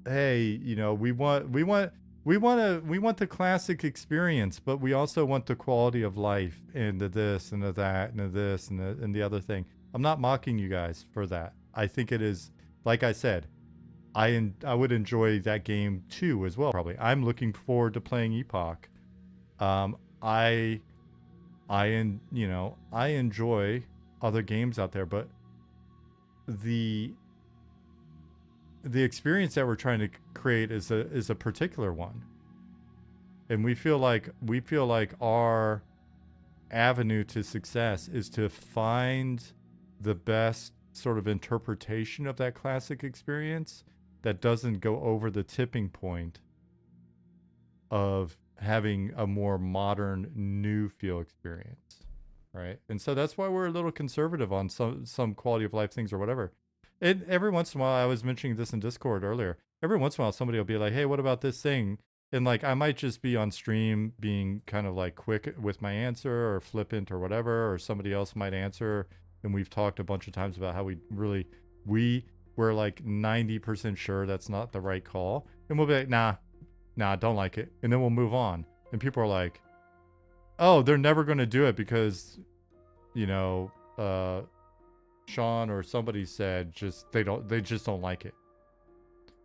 hey, you know, we want the classic experience, but we also want the quality of life and the this and the that and the this and the other thing. I'm not mocking you guys for that. I think it is, like I said, I would enjoy that game too as well. Probably. I'm looking forward to playing Epoch. I enjoy other games out there, but the experience that we're trying to create is a particular one, and we feel like our avenue to success is to find the best sort of interpretation of that classic experience that doesn't go over the tipping point of having a more modern new feel experience, right? And so that's why we're a little conservative on some quality of life things or whatever. And every once in a while, I was mentioning this in Discord earlier, every once in a while somebody will be like, hey, what about this thing? And like I might just be on stream being kind of like quick with my answer or flippant or whatever, or somebody else might answer, and we've talked a bunch of times about how we're like 90% sure that's not the right call, and we'll be like, nah, don't like it, and then we'll move on. And people are like, oh, they're never going to do it because, you know, Sean or somebody said they just don't like it.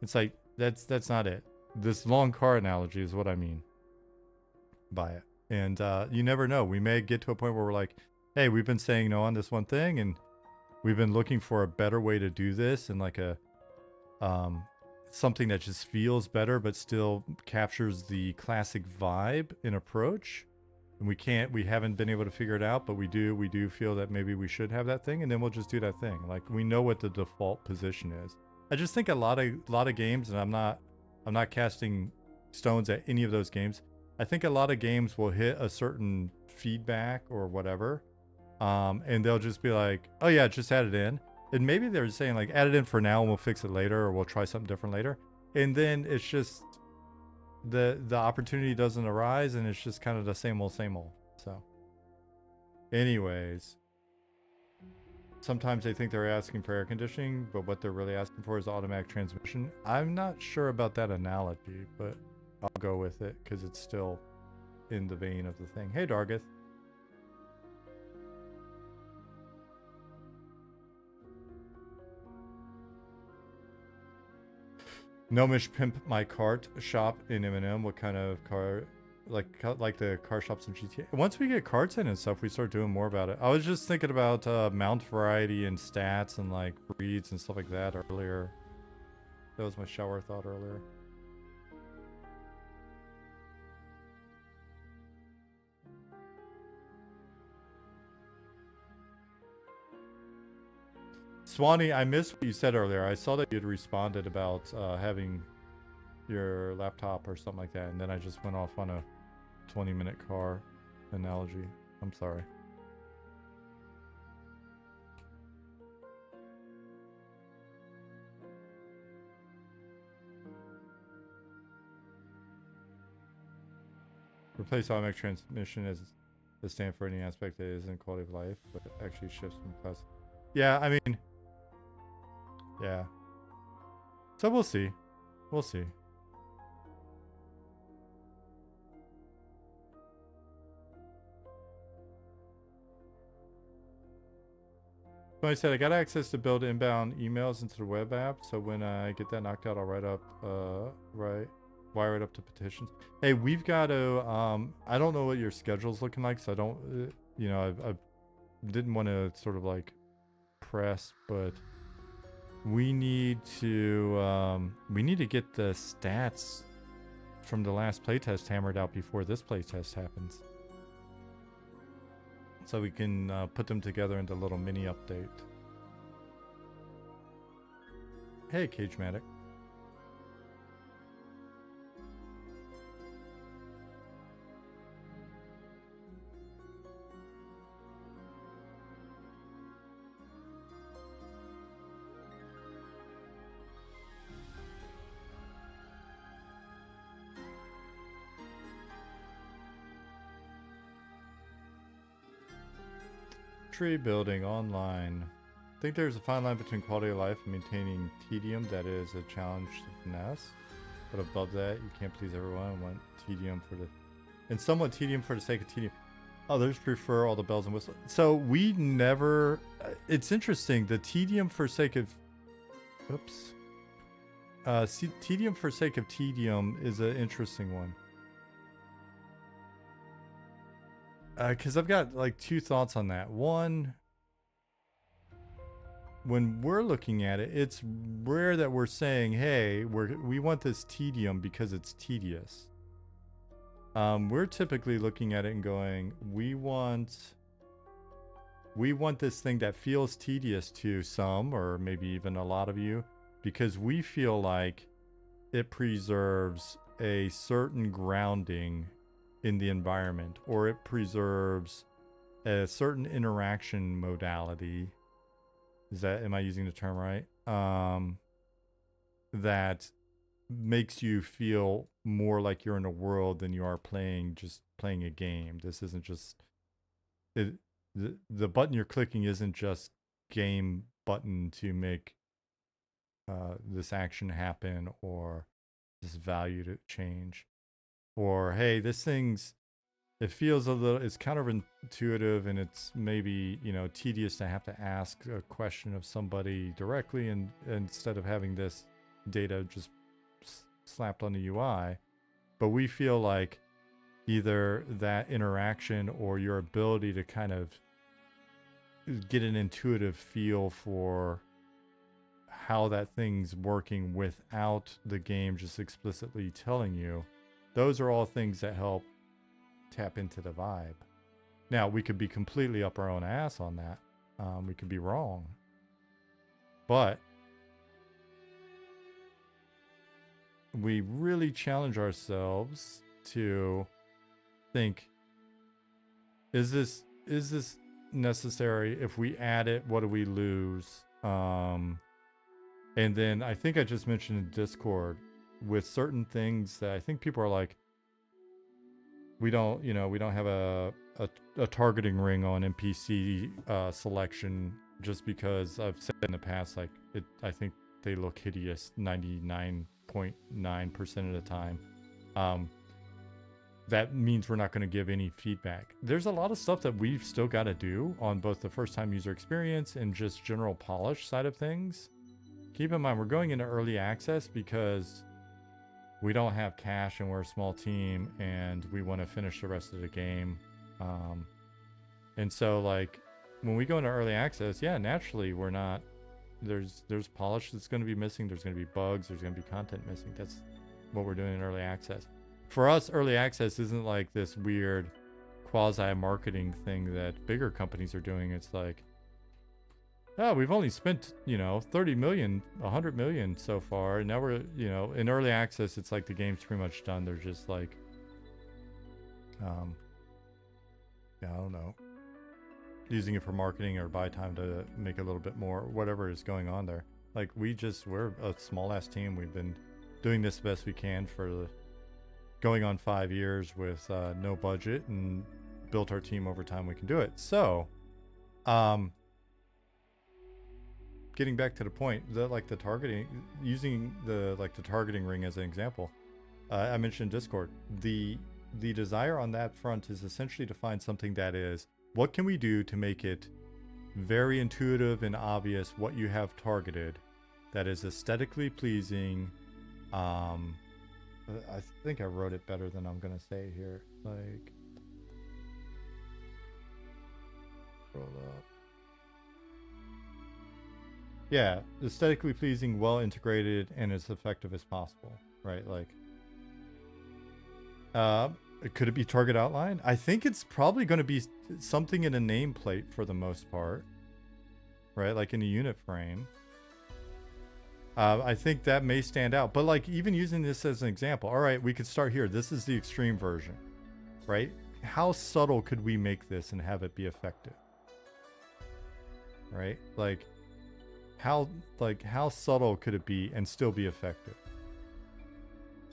It's like that's not it. This long car analogy is what I mean by it. And you never know. We may get to a point where we're like, hey, we've been saying no on this one thing, and we've been looking for a better way to do this, and like a something that just feels better but still captures the classic vibe and approach. And we haven't been able to figure it out, but we do feel that maybe we should have that thing, and then we'll just do that thing. Like, we know what the default position is. I just think a lot of games, and I'm not casting stones at any of those games. I think a lot of games will hit a certain feedback or whatever, and they'll just be like, oh yeah, just add it in. And maybe they're saying like, add it in for now and we'll fix it later, or we'll try something different later. And then it's just the opportunity doesn't arise, and it's just kind of the same old. So anyways, sometimes they think they're asking for air conditioning, but what they're really asking for is automatic transmission. I'm not sure about that analogy, but I'll go with it because it's still in the vein of the thing. Hey, Dargith. Gnomish pimp my cart shop in M&M. What kind of car? Like the car shops in GTA. Once we get carts in and stuff, we start doing more about it. I was just thinking about mount variety and stats and like breeds and stuff like that earlier. That was my shower thought earlier. Swanee, I missed what you said earlier. I saw that you had responded about having your laptop or something like that, and then I just went off on a 20-minute car analogy. I'm sorry. Replace automatic transmission as the stand for any aspect that isn't quality of life, but actually shifts from class. Yeah, I mean, yeah. So we'll see. We'll see. So I said I got access to build inbound emails into the web app, so when I get that knocked out, I'll wire it up to petitions. Hey, we've got to, I don't know what your schedule's looking like, so I don't, you know, I didn't want to sort of like press, but we need to get the stats from the last playtest hammered out before this playtest happens, so we can put them together into a little mini update. Hey, Cagematic. Tree building online. I think there's a fine line between quality of life and maintaining tedium that is a challenge to finesse. But above that, you can't please everyone and want tedium for the... And somewhat tedium for the sake of tedium. Others prefer all the bells and whistles. So we never... it's interesting. The tedium for sake of... Oops. Tedium for sake of tedium is an interesting one. Because I've got like two thoughts on that. One, when we're looking at it, it's rare that we're saying, hey, we want this tedium because it's tedious. We're typically looking at it and going, we want this thing that feels tedious to some, or maybe even a lot of you, because we feel like it preserves a certain grounding in the environment, or it preserves a certain interaction modality. Am I using the term right? That makes you feel more like you're in a world than you are just playing a game. This isn't just the button you're clicking isn't just game button to make this action happen, or this value to change. Or, hey, it feels it's counterintuitive, and it's maybe, tedious to have to ask a question of somebody directly, and instead of having this data just slapped on the UI. But we feel like either that interaction or your ability to kind of get an intuitive feel for how that thing's working without the game just explicitly telling you. Those are all things that help tap into the vibe. Now, we could be completely up our own ass on that. We could be wrong. But we really challenge ourselves to think, is this necessary? If we add it, what do we lose? And then I think I just mentioned in Discord with certain things that I think people are like, we don't have a targeting ring on NPC selection, just because I've said in the past, like, I think they look hideous 99.9% of the time. That means we're not going to give any feedback. There's a lot of stuff that we've still got to do on both the first time user experience and just general polish side of things. Keep in mind, we're going into early access because we don't have cash and we're a small team and we want to finish the rest of the game. And so, like, when we go into early access, yeah, naturally we're not, there's polish that's going to be missing. There's going to be bugs. There's going to be content missing. That's what we're doing in early access. For us, early access isn't like this weird quasi-marketing thing that bigger companies are doing. It's like, oh, we've only spent, 30 million, 100 million so far. And now we're, in early access, it's like the game's pretty much done. They're just like, I don't know, using it for marketing or buy time to make a little bit more, whatever is going on there. Like, we're a small-ass team. We've been doing this the best we can for going on 5 years with no budget, and built our team over time. We can do it. So, getting back to the point, the targeting, using the targeting ring as an example, I mentioned Discord. The desire on that front is essentially to find something that is, what can we do to make it very intuitive and obvious what you have targeted, that is aesthetically pleasing. I think I wrote it better than I'm gonna say here. Like, roll up. Yeah, aesthetically pleasing, well integrated, and as effective as possible, right? Like, could it be target outline? I think it's probably going to be something in a nameplate for the most part, right? Like in a unit frame. I think that may stand out, but like, even using this as an example, all right, we could start here. This is the extreme version, right? How subtle could we make this and have it be effective, right? Like, how subtle could it be and still be effective?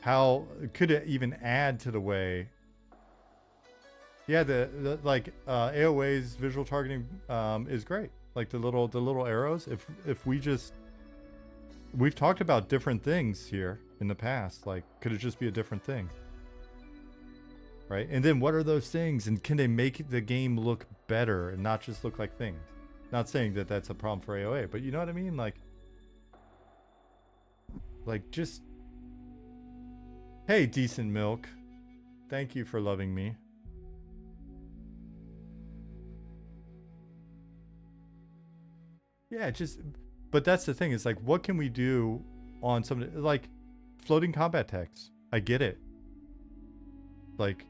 How could it even add to the way? Yeah, the AOA's visual targeting is great. Like the little arrows. If we just, we've talked about different things here in the past. Like, could it just be a different thing? Right? And then what are those things? And can they make the game look better and not just look like things? Not saying that that's a problem for AOA, but you know what I mean? Like just, hey, Decent Milk. Thank you for loving me. Yeah, but that's the thing. It's like, what can we do on something like floating combat text? I get it. Like,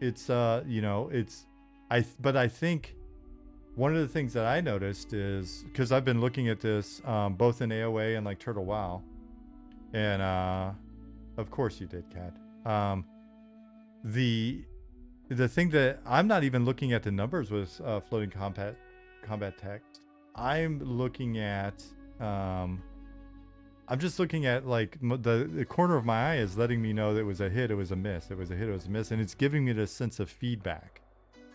it's, but I think one of the things that I noticed is, because I've been looking at this both in AOA and like Turtle WoW, and of course you did, Kat. The thing that I'm not even looking at the numbers with floating combat text. I'm looking at, I'm just looking at like the corner of my eye is letting me know that it was a hit, it was a miss, it was a hit, it was a miss, and it's giving me this sense of feedback.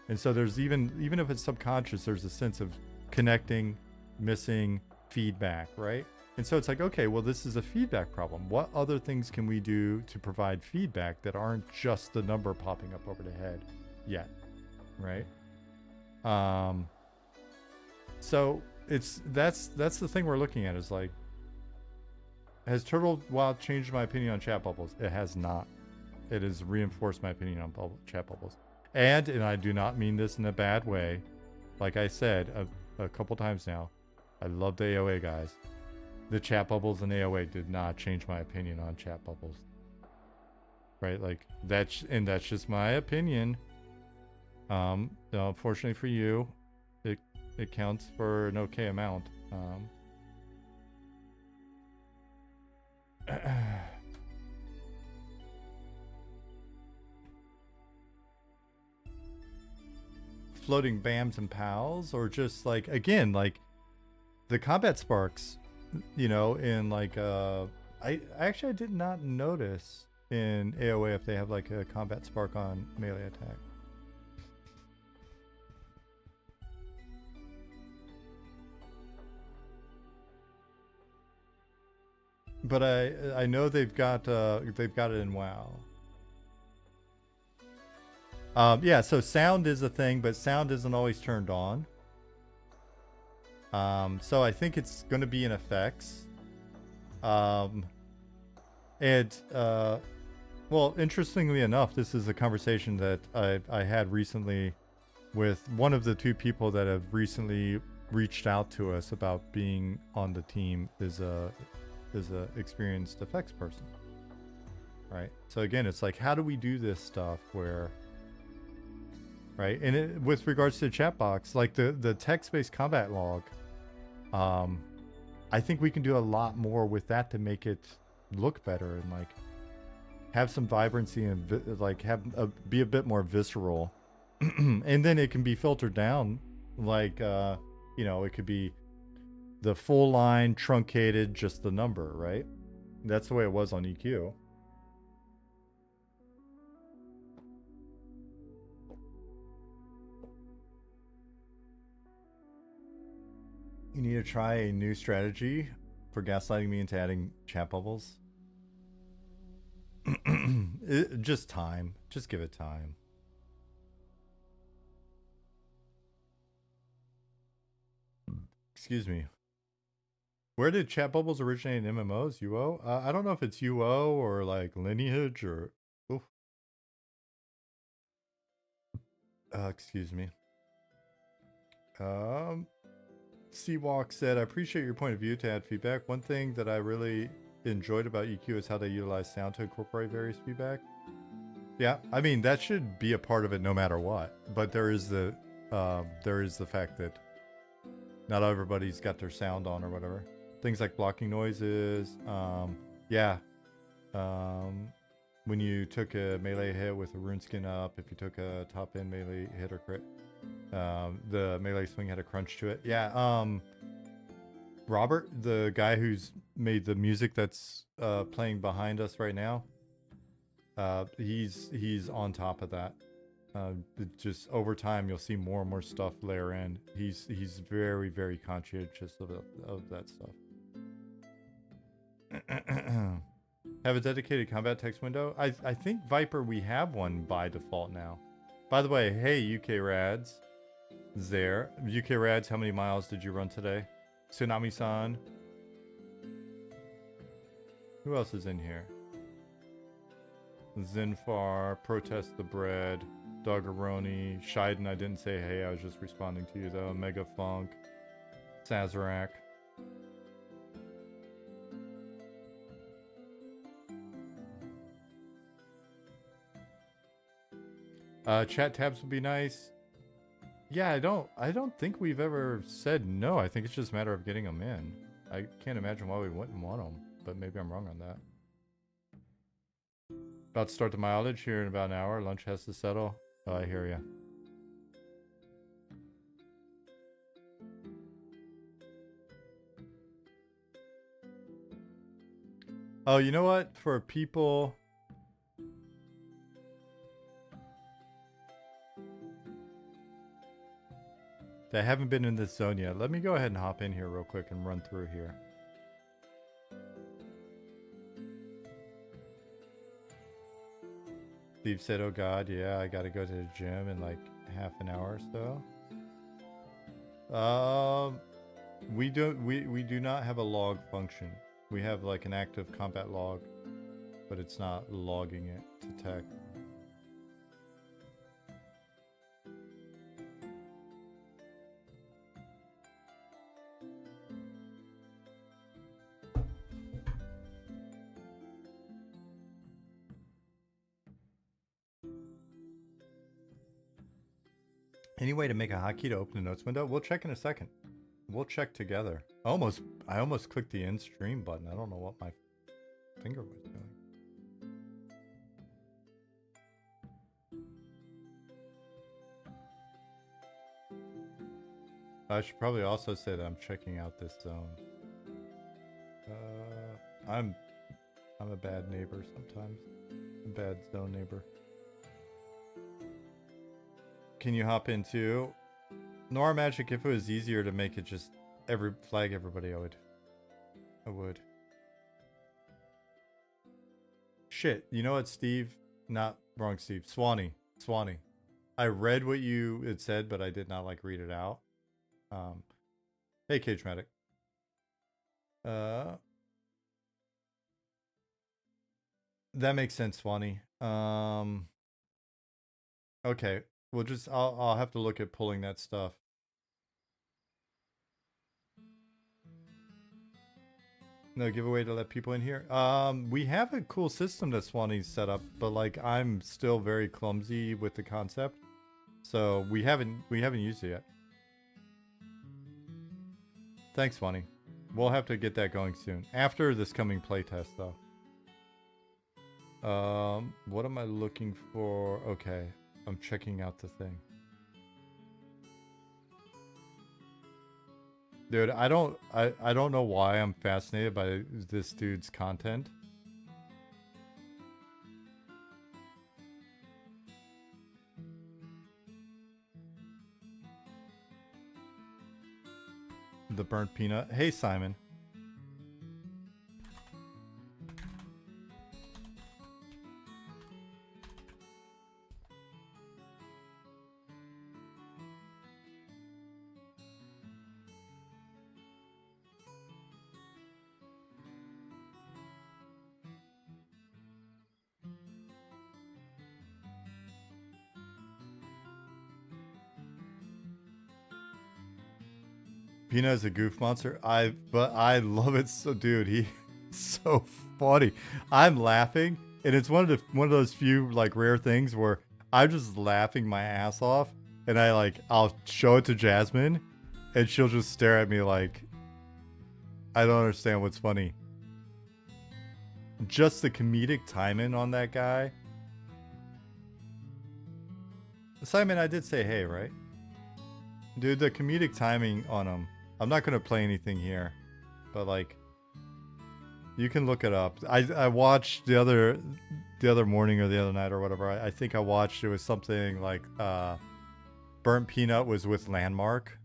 And so there's even if it's subconscious, there's a sense of connecting, missing, feedback, right? And so it's like, okay, well, this is a feedback problem. What other things can we do to provide feedback that aren't just the number popping up over the head yet, right? So that's the thing we're looking at, is like, has Turtle WoW changed my opinion on chat bubbles? It has not. It has reinforced my opinion on chat bubbles. And I do not mean this in a bad way. Like I said a couple times now, I love the AOA guys. the chat bubbles in AOA did not change my opinion on chat bubbles. Right, like that's just my opinion. Unfortunately for you, it counts for an okay amount. Floating BAMs and pals, or just like, again, like the combat sparks, you know, in like I did not notice in AOA if they have like a combat spark on melee attack. But I know they've got it in WoW. Yeah, so sound is a thing, but sound isn't always turned on. So I think it's going to be in effects. Well, interestingly enough, this is a conversation that I had recently with one of the two people that have recently reached out to us about being on the team is a experienced effects person, right? So again, it's like, how do we do this stuff where, right? And with regards to the chat box, like the text-based combat log, I think we can do a lot more with that to make it look better and like have some vibrancy and like be a bit more visceral. And then it can be filtered down, like you know, it could be the full line, truncated, just the number, right? That's the way it was on EQ. You need to try a new strategy for gaslighting me into adding chat bubbles. Just time. Just give it time. Excuse me. Where did chat bubbles originate in MMOs? UO? I don't know if it's UO or like Lineage or... Oof. Excuse me. Seawalk said, I appreciate your point of view to add feedback. One thing that I really enjoyed about EQ is how they utilize sound to incorporate various feedback. Yeah, I mean, that should be a part of it no matter what. But there is the fact that not everybody's got their sound on or whatever. Things like blocking noises. Yeah. When you took a melee hit with a rune skin up, if you took a top end melee hit or crit, the melee swing had a crunch to it. Yeah. Robert, the guy who's made the music that's playing behind us right now, he's on top of that. Just over time, you'll see more and more stuff layer in. He's very, very conscientious of that stuff. Have a dedicated combat text window? I think Viper, we have one by default now. By the way, hey UK Rads, there. UK Rads, how many miles did you run today? Tsunami-san. Who else is in here? Zinfar, Protest the Bread, Doggeroni, Shiden, I didn't say hey, I was just responding to you though. Mega Funk, Sazerac. Chat tabs would be nice. Yeah, I don't think we've ever said no. I think it's just a matter of getting them in. I can't imagine why we wouldn't want them, but maybe I'm wrong on that. About to start the mileage here in about an hour. Lunch has to settle. Oh, I hear ya. Oh, you know what? For people... that haven't been in this zone yet, let me go ahead and hop in here real quick and run through here. Steve said, oh god, yeah, I gotta go to the gym in like half an hour or so. We do not have a log function. We have like an active combat log, but it's not logging it to tech. Any way to make a hotkey to open the notes window? We'll check in a second. We'll check together. I almost clicked the end stream button. I don't know what my finger was doing. I should probably also say that I'm checking out this zone. I'm a bad neighbor sometimes. A bad zone neighbor. Can you hop into Noir Magic? If it was easier to make it just flag everybody, I would. Shit, you know what, Steve? Not wrong, Steve. Swanee. I read what you had said, but I did not like read it out. Hey, Cage Medic. That makes sense, Swanee. Okay, I'll have to look at pulling that stuff. No giveaway to let people in here. We have a cool system that Swanee's set up, but like I'm still very clumsy with the concept, so we haven't used it yet. Thanks, Swanee. We'll have to get that going soon. After this coming playtest, though. What am I looking for? Okay, I'm checking out the thing. Dude, I don't know why I'm fascinated by this dude's content. The burnt peanut. Hey, Simon. Peanut is a goof monster. But I love it so, dude. He's so funny. I'm laughing, and it's one of those few like rare things where I'm just laughing my ass off, and I'll show it to Jasmine, and she'll just stare at me like I don't understand what's funny. Just the comedic timing on that guy. Simon, I did say hey, right? Dude, the comedic timing on him. I'm not gonna play anything here, but like, you can look it up. I watched the other morning or the other night or whatever. I think I watched. It was something like Burnt Peanut was with Landmark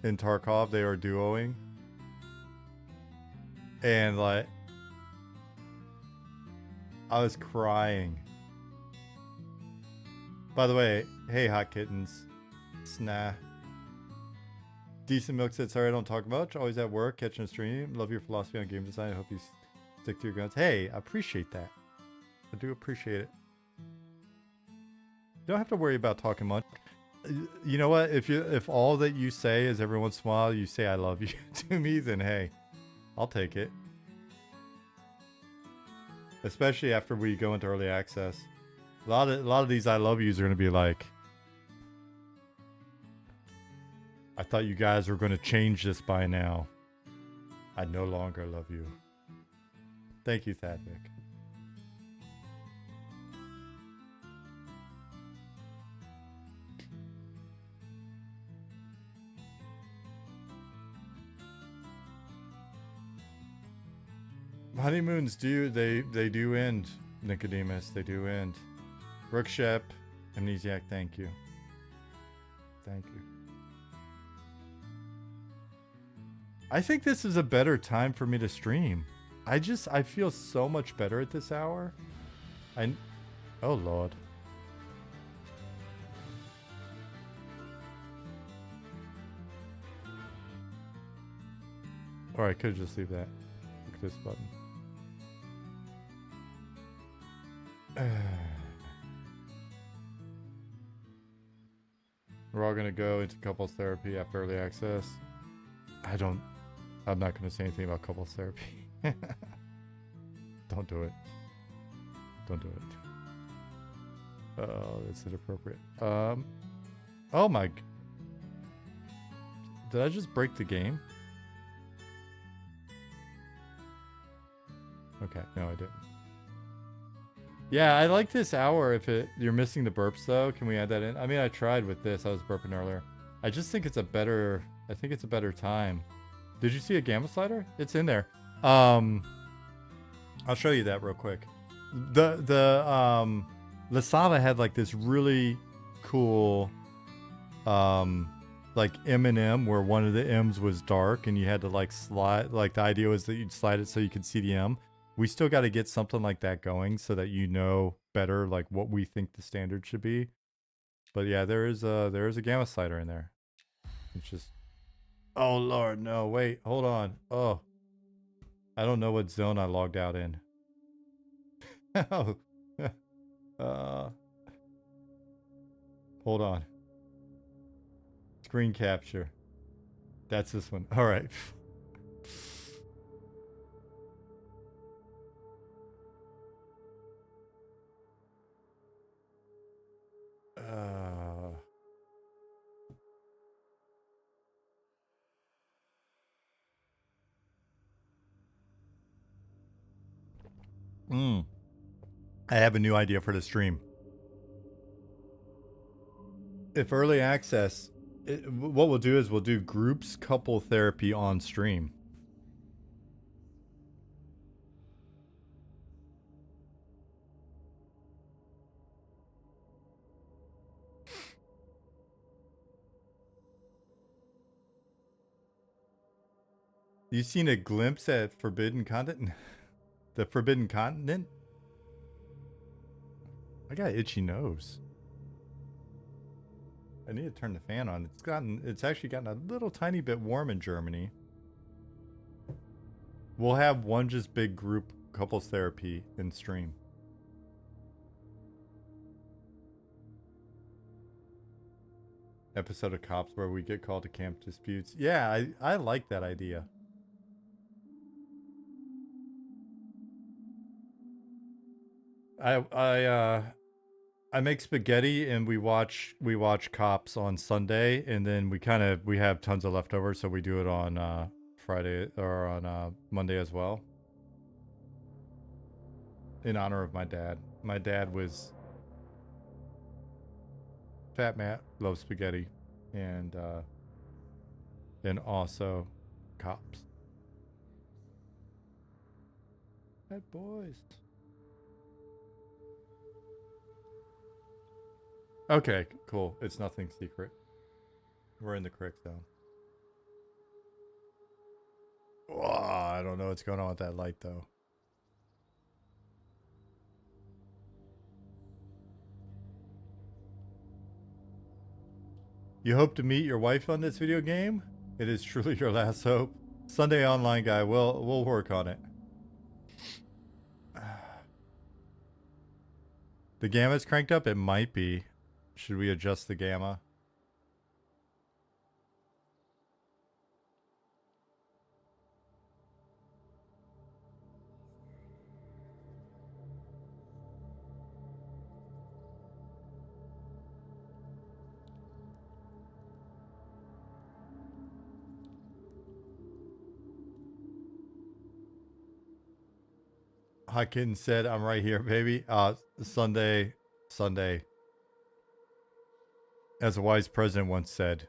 in Tarkov. They were duoing, and like, I was crying. By the way, hey, hot kittens, snah. Decent Milk said, sorry I don't talk much. Always at work, catching a stream. Love your philosophy on game design. I hope you stick to your guns. Hey, I appreciate that. I do appreciate it. You don't have to worry about talking much. You know what? If all that you say is every once in a while you say I love you to me, then hey, I'll take it. Especially after we go into early access. A lot of these I love yous are gonna be like, I thought you guys were going to change this by now. I no longer love you. Thank you, Thadvik. Honeymoons do end, Nicodemus. They do end. Rookshep, Amnesiac, thank you. Thank you. I think this is a better time for me to stream. I feel so much better at this hour. Oh Lord. Or I could just leave that. Click this button. We're all gonna go into couples therapy after early access. I'm not going to say anything about couples therapy. Don't do it. Don't do it. Oh, that's inappropriate. Oh my. Did I just break the game? Okay, no I didn't. Yeah, I like this hour if you're missing the burps though. Can we add that in? I mean, I tried with this. I was burping earlier. I just think it's a better time. Did you see a gamma slider? It's in there. I'll show you that real quick. The Lasava had like this really cool like M&M where one of the M's was dark and you had to like slide, like the idea was that you'd slide it so you could see the M. We still got to get something like that going so that you know better like what we think the standard should be. But yeah, there is a gamma slider in there. It's just, oh lord, no, wait, hold on. Oh, I don't know what zone I logged out in. Oh, hold on. Screen capture. That's this one. All right. I have a new idea for the stream. If early access, what we'll do is we'll do groups couple therapy on stream. You seen a glimpse at forbidden content? The forbidden continent? I got itchy nose. I need to turn the fan on. It's actually gotten a little tiny bit warm in Germany. We'll have one just big group couples therapy in stream. Episode of Cops where we get called to camp disputes. Yeah, I like that idea. I make spaghetti and we watch Cops on Sunday and then we have tons of leftovers so we do it on Friday or on Monday as well. In honor of my dad. My dad was Fat Matt, loves spaghetti and also Cops. Bad boys. Okay, cool. It's nothing secret. We're in the correct zone. Oh, I don't know what's going on with that light though. You hope to meet your wife on this video game? It is truly your last hope. Sunday online guy, we'll work on it. The gamma's cranked up? It might be. Should we adjust the gamma? Hakin said, I'm right here, baby. Sunday. As a wise president once said,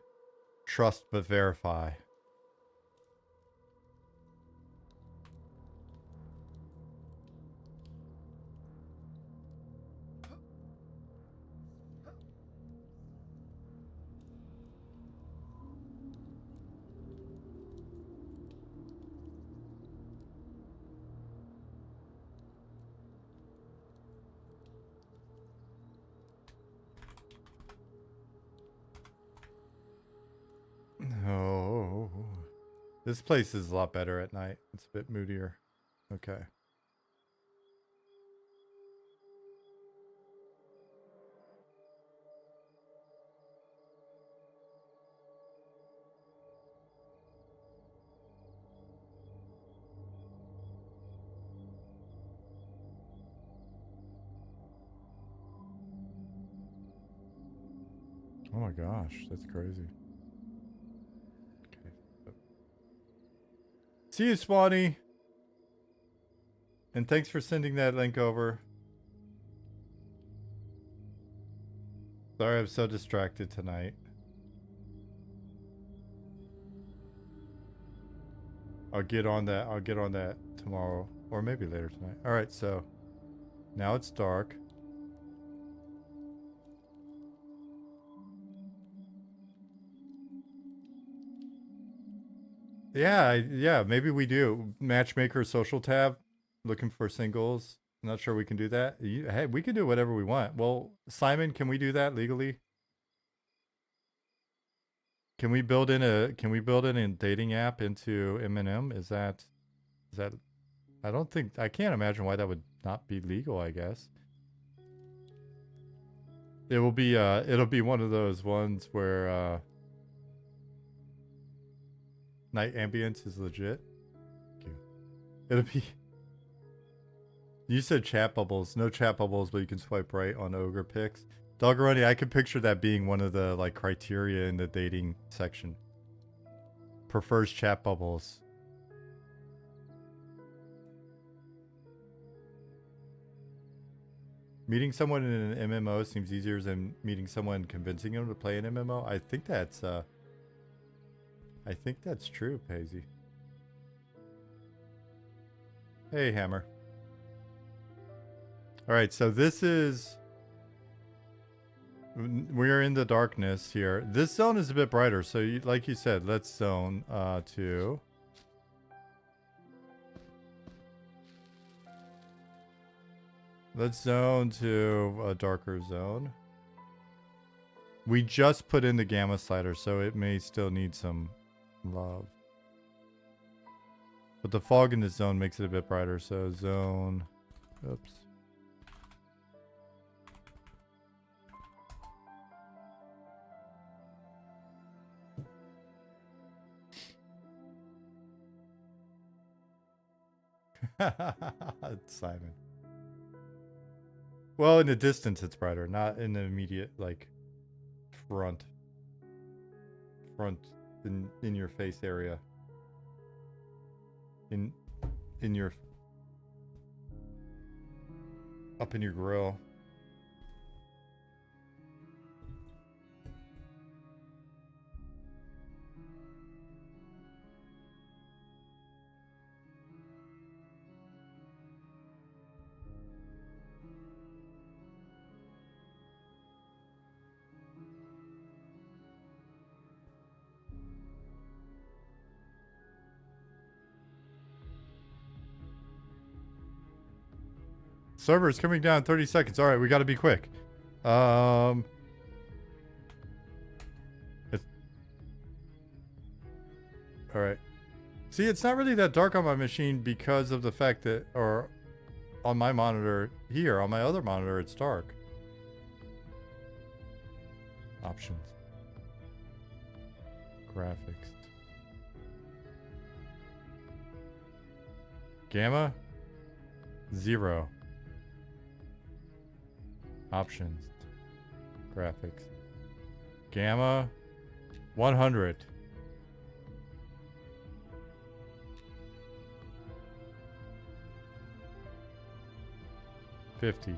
trust but verify. Oh. This place is a lot better at night. It's a bit moodier. Okay. Oh my gosh, that's crazy. Okay. See you, Swanee. And thanks for sending that link over. Sorry, I'm so distracted tonight. I'll get on that. I'll get on that tomorrow or maybe later tonight. All right, so now it's dark. Yeah, maybe we do. Matchmaker social tab, looking for singles. I'm not sure we can do that. Hey, we can do whatever we want. Well, Simon, can we do that legally? Can we build in a dating app into M&M? Is that I can't imagine why that would not be legal, I guess. It'll be one of those ones where night ambience is legit. Thank you. It'll be You said chat bubbles. No chat bubbles, but you can swipe right on ogre pics. Doggeroni, I could picture that being one of the like criteria in the dating section. Prefers chat bubbles. Meeting someone in an MMO seems easier than meeting someone and convincing them to play an MMO. I think that's true, Paisy. Hey, Hammer. All right, so this is we're in the darkness here. This zone is a bit brighter, so like you said, let's zone to. Let's zone to a darker zone. We just put in the gamma slider, so it may still need some love. But the fog in this zone makes it a bit brighter, so zone. Oops. Simon. Well, in the distance it's brighter, not in the immediate like front in your face area. In your up in your grill. Server's coming down 30 seconds. All right, we got to be quick. All right. See, it's not really that dark on my machine because of the fact that, or on my monitor here, on my other monitor, it's dark. Options. Graphics. Gamma. 0. Options. Graphics. Gamma. 100. $50.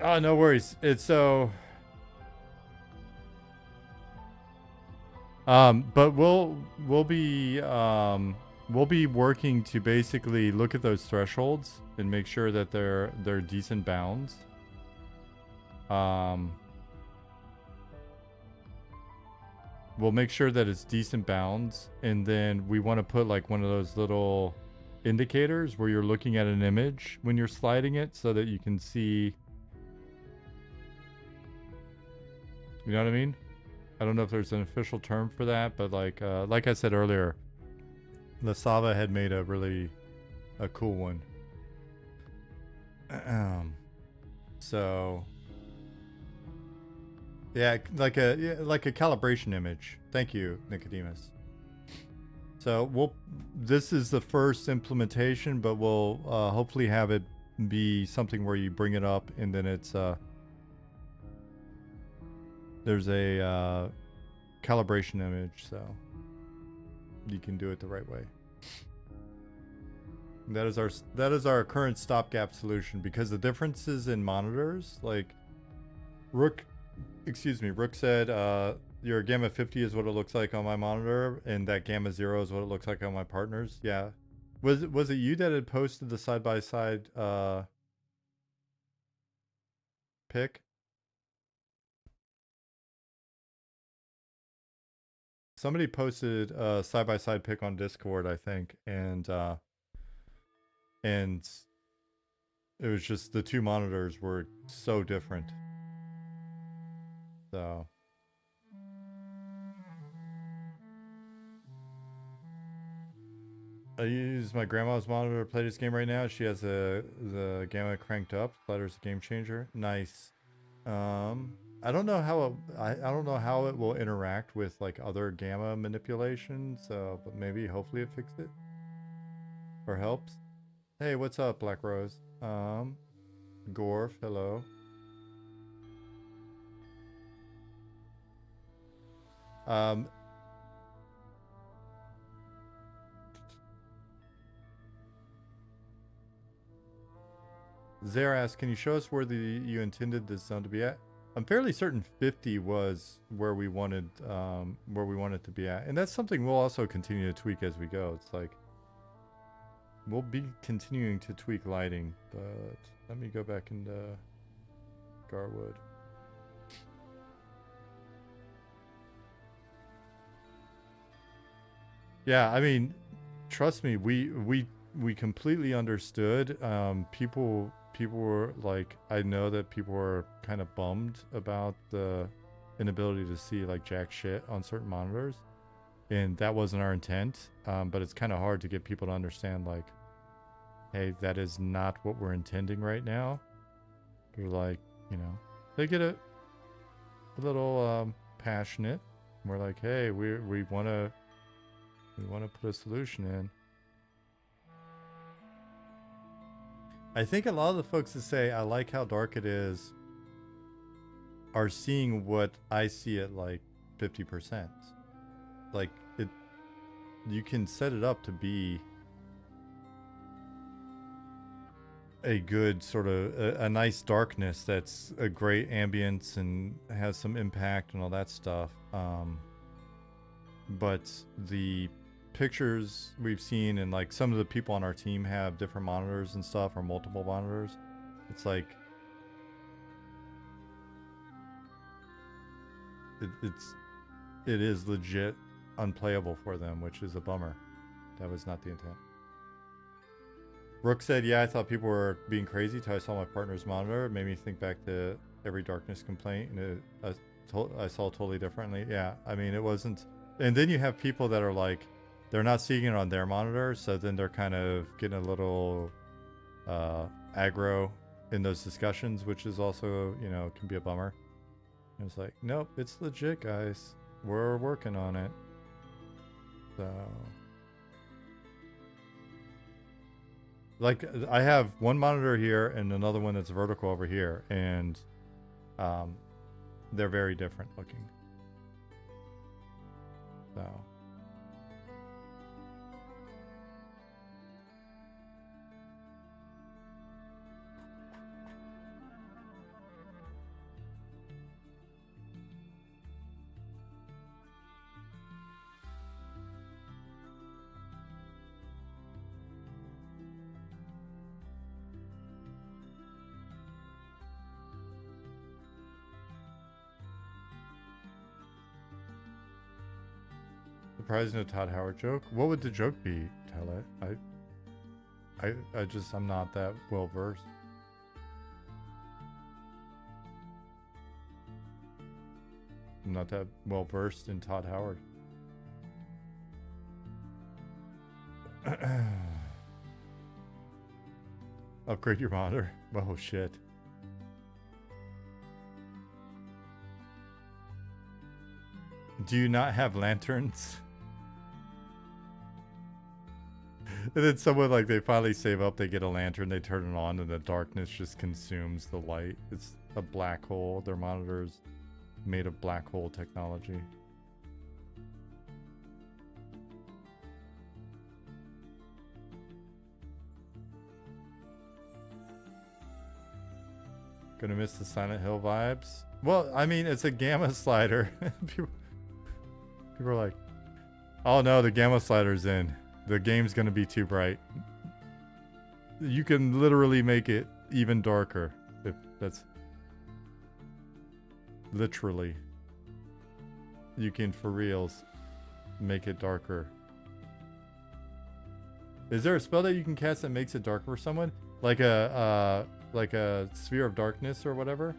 Oh, no worries. It's so. But we'll be working to basically look at those thresholds and make sure that they're decent bounds. We'll make sure that it's decent bounds, and then we want to put like one of those little indicators where you're looking at an image when you're sliding it so that you can see. You know what I mean? I don't know if there's an official term for that, but like I said earlier, Lasava had made a cool one. So yeah, like a calibration image. Thank you, Nicodemus. So this is the first implementation, but we'll hopefully have it be something where you bring it up and then it's there's a calibration image, so you can do it the right way. That is our current stopgap solution, because the differences in monitors, like Rook said your gamma 50 is what it looks like on my monitor, and that gamma 0 is what it looks like on my partner's. Yeah. Was it you that had posted the side-by-side pic? Somebody posted a side-by-side pic on Discord, I think, and it was just the two monitors were so different. So I use my grandma's monitor to play this game right now. She has the gamma cranked up. Slider's a game changer. Nice. I don't know how I don't know how it will interact with like other gamma manipulations. But maybe hopefully it fixed it or helps. Hey, what's up, Black Rose? Gorf, hello. Zara asks, can you show us where you intended this zone to be at? I'm fairly certain 50 was where we wanted to be at, and that's something we'll also continue to tweak as we go. It's like we'll be continuing to tweak lighting, but let me go back into Scarwood. Yeah, I mean, trust me, we completely understood. People were like, I know that people were kind of bummed about the inability to see like jack shit on certain monitors, and that wasn't our intent. But it's kind of hard to get people to understand like, hey, that is not what we're intending right now. They're like, you know, they get a little passionate. We're like, hey, we want to put a solution in. I think a lot of the folks that say, I like how dark it is, are seeing what I see at like 50%. Like you can set it up to be a good sort of a nice darkness that's a great ambience and has some impact and all that stuff. But the pictures we've seen, and like some of the people on our team have different monitors and stuff, or multiple monitors. It's like it is legit unplayable for them, which is a bummer. That was not the intent. Rook said, yeah, I thought people were being crazy till I saw my partner's monitor. It made me think back to every darkness complaint, and I saw totally differently. Yeah, I mean, it wasn't. And then you have people that are like, they're not seeing it on their monitor, so then they're kind of getting a little aggro in those discussions, which is also, you know, can be a bummer. And it's like, nope, it's legit, guys. We're working on it. So, like, I have one monitor here and another one that's vertical over here, and they're very different looking. So. Surprised no Todd Howard joke. What would the joke be? Tell it. I'm not that well versed. I'm not that well versed in Todd Howard. Upgrade your monitor. Oh shit. Do you not have lanterns? And then someone, like, they finally save up, they get a lantern, they turn it on, and the darkness just consumes the light. It's a black hole. Their monitor's made of black hole technology. Gonna miss the Silent Hill vibes. Well, I mean, it's a gamma slider. people are like, oh no, the gamma slider's in. The game's gonna be too bright. You can literally make it even darker. If that's literally. You can, for reals, make it darker. Is there a spell that you can cast that makes it darker for someone? Like a sphere of darkness or whatever?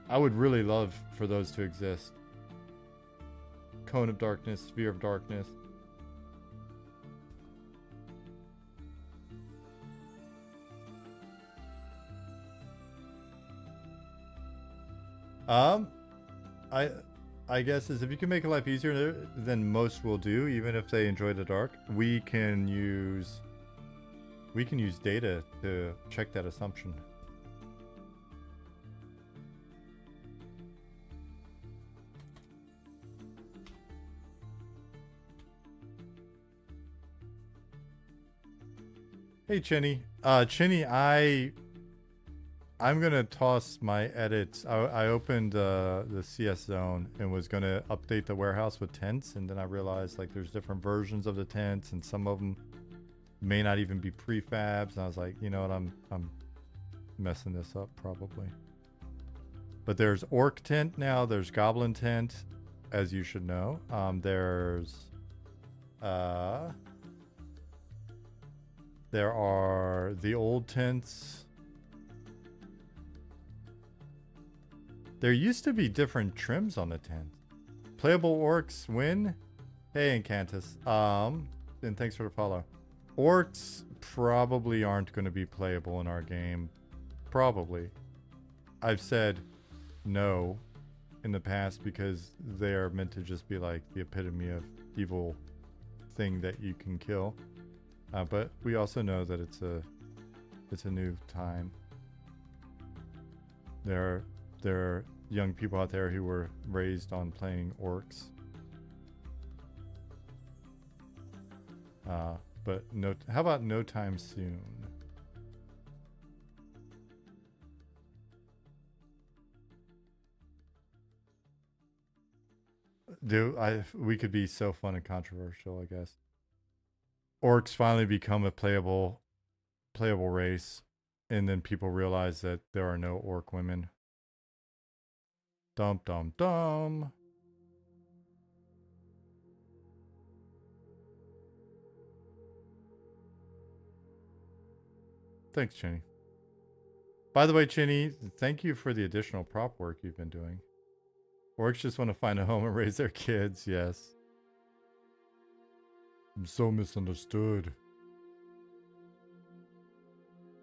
I would really love for those to exist. Cone of darkness, sphere of darkness. I guess is if you can make life easier than most will do, even if they enjoy the dark, we can use data to check that assumption. Hey Chinny. Chinny, I'm gonna toss my edits. I opened the CS zone and was gonna update the warehouse with tents, and then I realized like there's different versions of the tents, and some of them may not even be prefabs. And I was like, you know what, I'm messing this up probably. But there's orc tent now. There's goblin tent, as you should know. There are the old tents. There used to be different trims on the tent. Playable orcs win. Hey, Incantus. And thanks for the follow. Orcs probably aren't going to be playable in our game. Probably. I've said no in the past because they are meant to just be like the epitome of evil thing that you can kill. But we also know that it's a new time. There are young people out there who were raised on playing orcs. But no, how about no time soon? We could be so fun and controversial, I guess. Orcs finally become a playable race, and then people realize that there are no orc women. Dum dum dum. Thanks, Chinny. By the way, Chinny, thank you for the additional prop work you've been doing. Orcs just want to find a home and raise their kids, yes. I'm so misunderstood.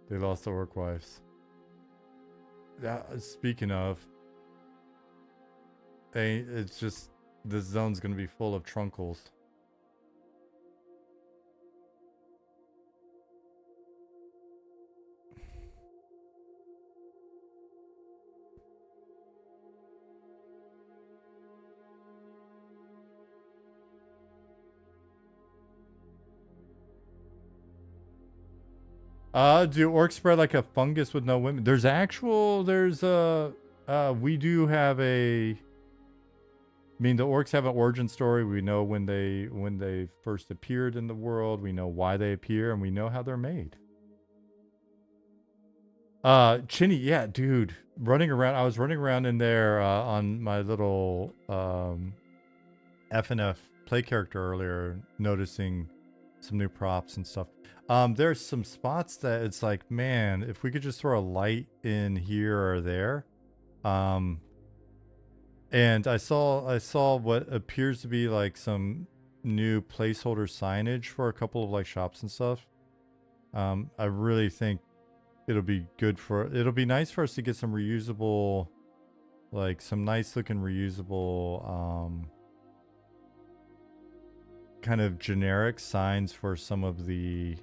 They lost their orc wives. Speaking of, it's just, this zone's gonna be full of trunkles. Do orcs spread like a fungus with no women? We do have a... I mean, the orcs have an origin story. We know when they first appeared in the world. We know why they appear, and we know how they're made. Chinny, yeah, dude. I was running around in there on my little F&F play character earlier, noticing some new props and stuff. There's some spots that it's like, man, if we could just throw a light in here or there. And I saw what appears to be like some new placeholder signage for a couple of like shops and stuff. I really think it'll be nice for us to get some reusable, like some nice looking reusable kind of generic signs for some of the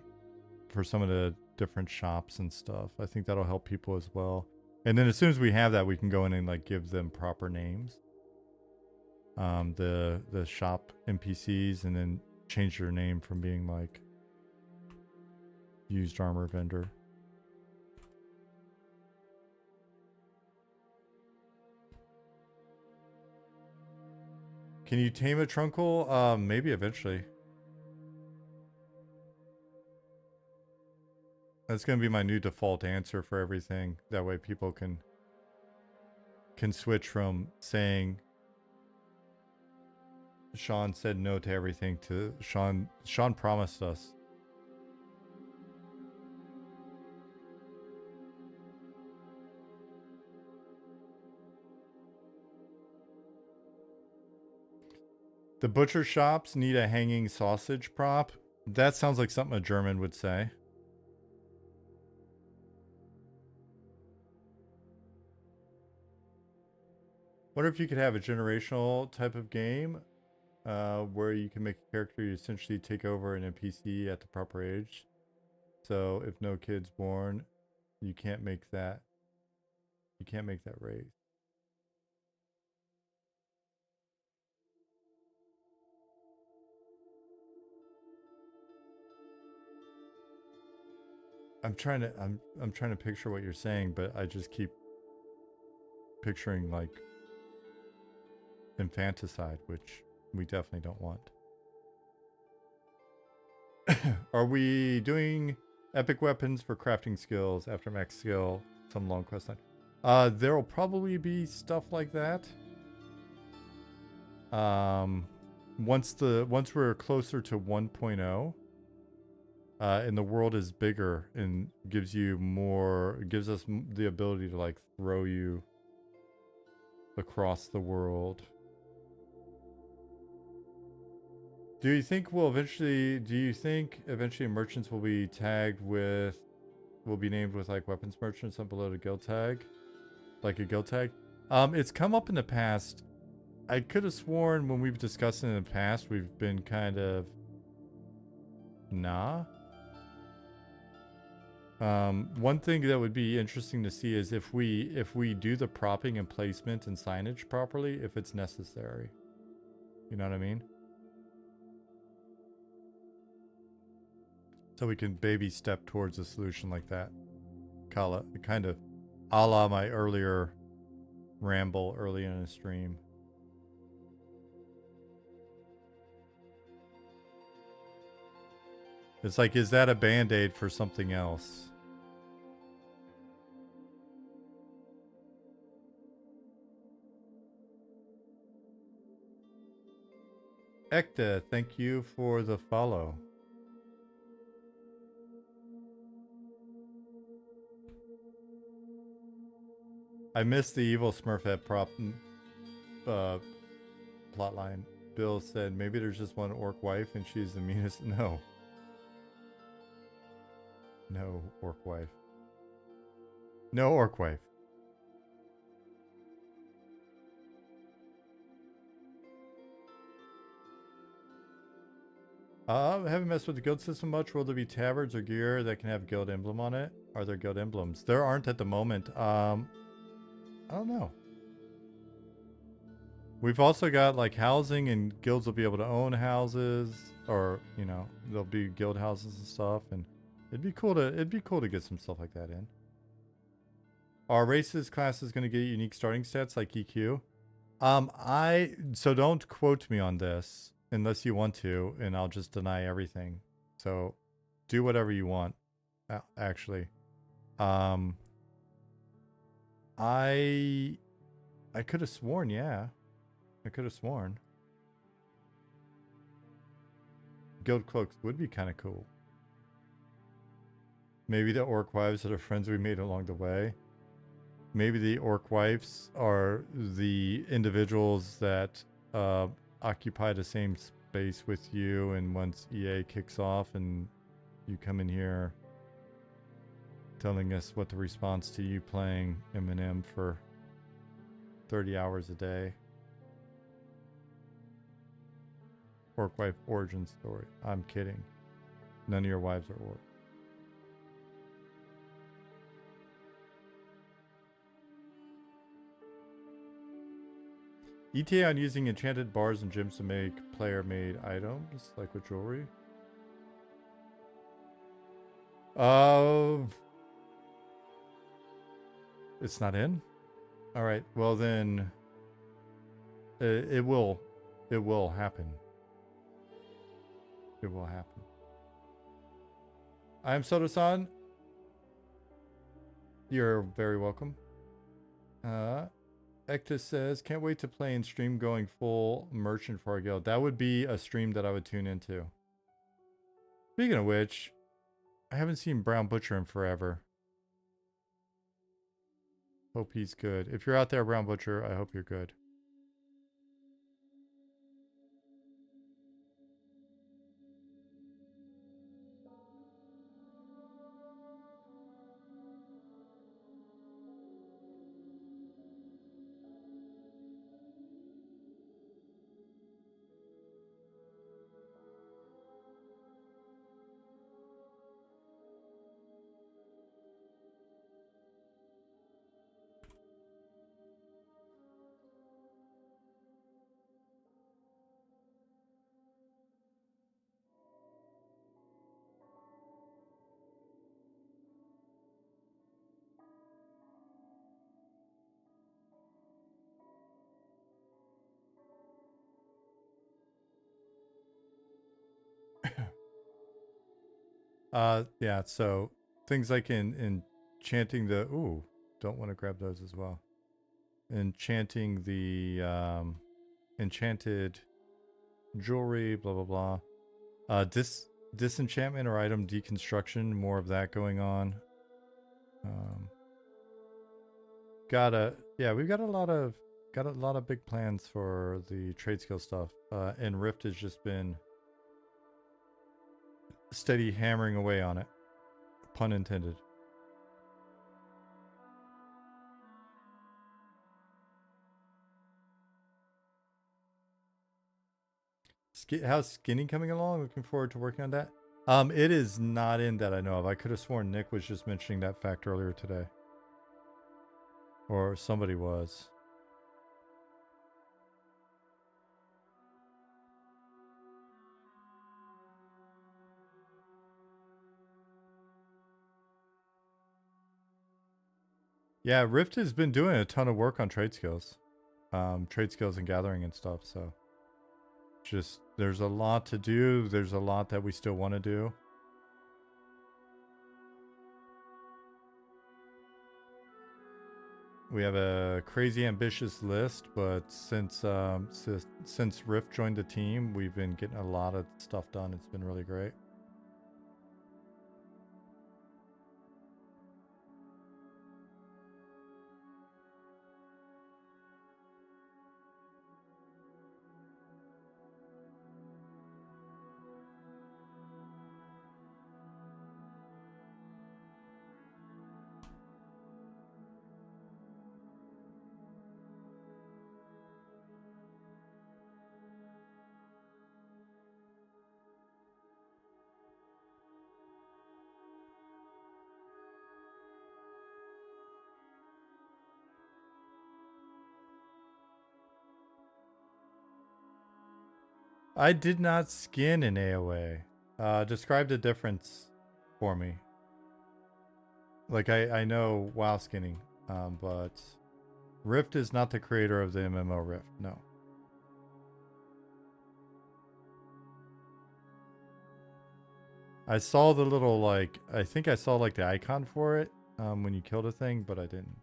different shops and stuff. I think that'll help people as well. And then as soon as we have that, we can go in and like give them proper names. The shop NPCs, and then change their name from being like used armor vendor. Can you tame a trunkle? Maybe eventually. That's gonna be my new default answer for everything. That way people can switch from saying Sean said no to everything to Sean promised us. The butcher shops need a hanging sausage prop. That sounds like something a German would say. Wonder if you could have a generational type of game where you can make a character you essentially take over an NPC at the proper age. So if no kid's born, you can't make that. You can't make that race. I'm trying to picture what you're saying, but I just keep picturing like infanticide, which we definitely don't want. Are we doing epic weapons for crafting skills after max skill? Some long quest line. There will probably be stuff like that. Once we're closer to 1.0. And the world is bigger and gives us the ability to like throw you across the world. Do you think eventually merchants will be named with like weapons merchants up below the guild tag? Like a guild tag? It's come up in the past. I could have sworn when we've discussed it in the past, we've been kind of nah. One thing that would be interesting to see is if we do the propping and placement and signage properly, if it's necessary. You know what I mean? So we can baby step towards a solution like that. Kind of a la my earlier ramble early in the stream. It's like, is that a band-aid for something else? Ekta, thank you for the follow. I missed the evil Smurfette prop plotline. Bill said maybe there's just one orc wife and she's the meanest. No. No orc wife. No orc wife. I haven't messed with the guild system much. Will there be tabards or gear that can have guild emblem on it? Are there guild emblems? There aren't at the moment. I don't know. We've also got like housing, and guilds will be able to own houses, or you know, there'll be guild houses and stuff, and it'd be cool to get some stuff like that in. Are races classes going to get unique starting stats like EQ? So don't quote me on this unless you want to, and I'll just deny everything. So do whatever you want. Actually, I could have sworn, yeah. I could have sworn. Guild cloaks would be kind of cool. Maybe the orc wives that are friends we made along the way. Maybe the orc wives are the individuals that occupy the same space with you, and once EA kicks off and you come in here telling us what the response to you playing M&M for 30 hours a day. Orc wife origin story. I'm kidding. None of your wives are orc. ETA on using enchanted bars and gems to make player-made items, like with jewelry. It's not in? All right, well then, it will happen. It will happen. I am Soto-san. You're very welcome. Ectus says, can't wait to play and stream going full merchant for our guild. That would be a stream that I would tune into. Speaking of which, I haven't seen Brown Butcher in forever. Hope he's good. If you're out there, Brown Butcher, I hope you're good. Yeah, so things like enchanting the don't want to grab those as well. Enchanting the enchanted jewelry, blah blah blah. Disenchantment or item deconstruction, more of that going on. We've got a lot of big plans for the trade skill stuff. And Rift has just been steady hammering away on it. Pun intended. How's skinny coming along? Looking forward to working on that. It is not in that I know of. I could have sworn Nick was just mentioning that fact earlier today. Or somebody was. Yeah, Rift has been doing a ton of work on trade skills. Trade skills and gathering and stuff, so. Just, there's a lot to do. There's a lot that we still want to do. We have a crazy ambitious list, but since Rift joined the team, we've been getting a lot of stuff done. It's been really great. I did not skin in AOA. Describe the difference for me. Like, I know WoW skinning, but Rift is not the creator of the MMO Rift, no. I saw the little, like, I think I saw, like, the icon for it when you killed a thing, but I didn't.